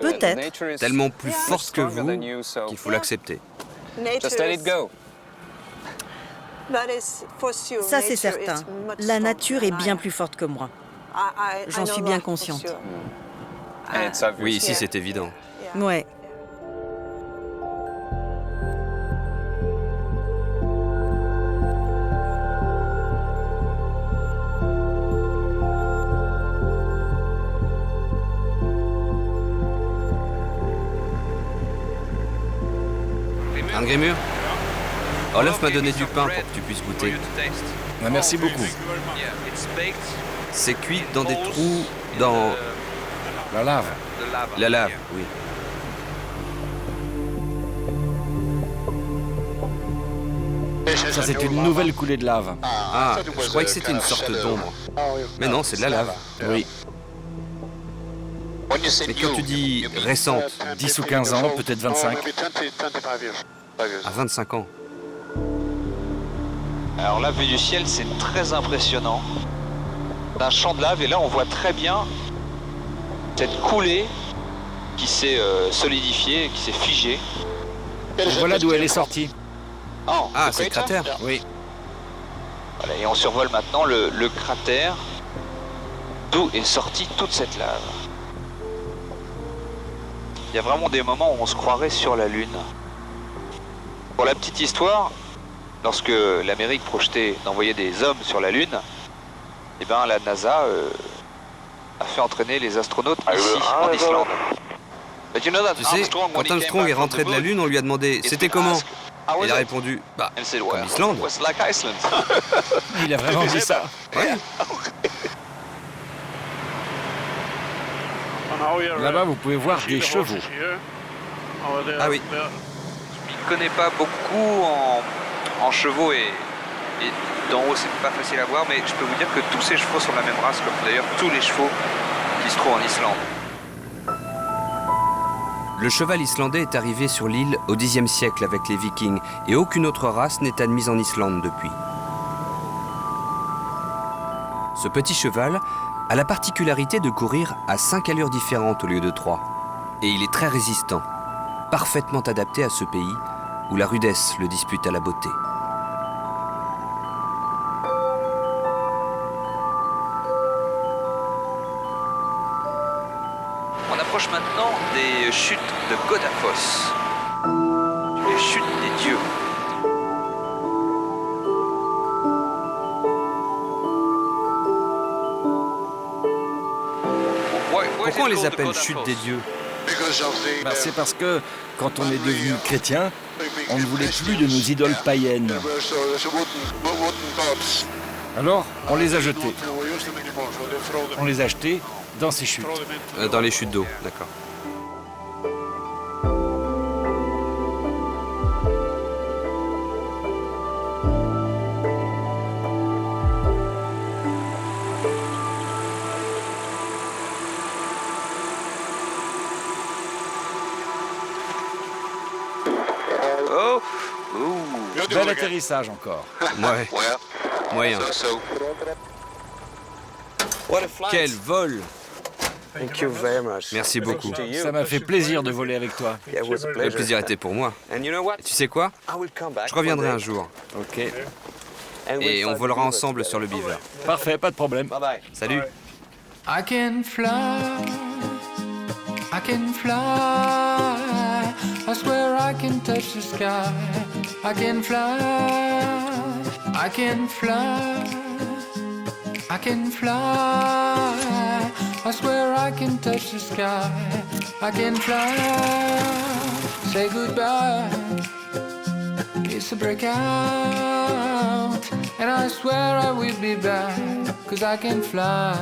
[SPEAKER 7] Peut-être.
[SPEAKER 2] Tellement plus forte que vous qu'il faut l'accepter. Just let it go.
[SPEAKER 7] Ça c'est certain. La nature est bien plus forte que moi. J'en suis bien consciente.
[SPEAKER 2] Oui, ici c'est évident.
[SPEAKER 7] Ouais.
[SPEAKER 2] Grémur, Olof m'a donné du pain pour que tu puisses goûter.
[SPEAKER 5] Merci beaucoup.
[SPEAKER 2] C'est cuit dans des trous
[SPEAKER 21] Dans...
[SPEAKER 8] La lave.
[SPEAKER 21] La lave, oui.
[SPEAKER 8] Ça, c'est une nouvelle coulée de lave.
[SPEAKER 21] Ah, je croyais que c'était une sorte d'ombre. Mais non, c'est de la lave.
[SPEAKER 8] Oui.
[SPEAKER 21] Mais quand tu dis récente,
[SPEAKER 8] 10 ou 15 ans, peut-être 25.
[SPEAKER 21] À 25 ans.
[SPEAKER 22] Alors la vue du ciel, c'est très impressionnant. Un champ de lave, et là on voit très bien cette coulée qui s'est solidifiée, qui s'est figée.
[SPEAKER 8] Voilà d'où elle est sortie.
[SPEAKER 21] Ah, c'est le cratère?
[SPEAKER 8] Oui.
[SPEAKER 22] Voilà, et on survole maintenant le cratère d'où est sortie toute cette lave. Il y a vraiment des moments où on se croirait sur la Lune. Pour la petite histoire, lorsque l'Amérique projetait d'envoyer des hommes sur la Lune, eh ben, la NASA a fait entraîner les astronautes ici, en Islande.
[SPEAKER 21] Tu sais, quand Armstrong est rentré de la Lune, on lui a demandé « C'était comment ?» Il a répondu « Bah, comme l'Islande. »
[SPEAKER 8] Il a vraiment dit ça.
[SPEAKER 21] Ouais.
[SPEAKER 8] Là-bas, vous pouvez voir des chevaux.
[SPEAKER 21] Ah oui.
[SPEAKER 6] Je ne connais pas beaucoup en chevaux et d'en haut c'est pas facile à voir, mais je peux vous dire que tous ces chevaux sont de la même race, comme d'ailleurs tous les chevaux qui se trouvent en Islande.
[SPEAKER 21] Le cheval islandais est arrivé sur l'île au Xe siècle avec les Vikings et aucune autre race n'est admise en Islande depuis. Ce petit cheval a la particularité de courir à 5 allures différentes au lieu de 3. Et il est très résistant, parfaitement adapté à ce pays où la rudesse le dispute à la beauté.
[SPEAKER 6] On approche maintenant des chutes de Godafoss, les chutes des dieux.
[SPEAKER 21] Pourquoi on les appelle chutes des dieux?
[SPEAKER 8] C'est parce que, quand on est devenu chrétien, on ne voulait plus de nos idoles païennes. Alors, on les a jetées. On les a jetées dans ces chutes.
[SPEAKER 21] Dans les chutes d'eau, d'accord.
[SPEAKER 8] Bel atterrissage encore.
[SPEAKER 21] Ouais. Moyen. Quel vol!
[SPEAKER 3] Thank you very much.
[SPEAKER 21] Merci beaucoup.
[SPEAKER 8] Ça m'a fait plaisir de voler avec toi.
[SPEAKER 21] Le plaisir était pour moi. Et tu sais quoi? Je reviendrai un jour.
[SPEAKER 8] Ok.
[SPEAKER 21] Et on volera ensemble sur le Beaver.
[SPEAKER 8] Parfait, pas de problème.
[SPEAKER 21] Salut.
[SPEAKER 4] I can fly, I can fly. I swear I can touch the sky. I can fly, I can fly, I can fly. I swear I can touch the sky. I can fly. Say goodbye. It's a breakout, and I swear I will be back, 'cause I can fly.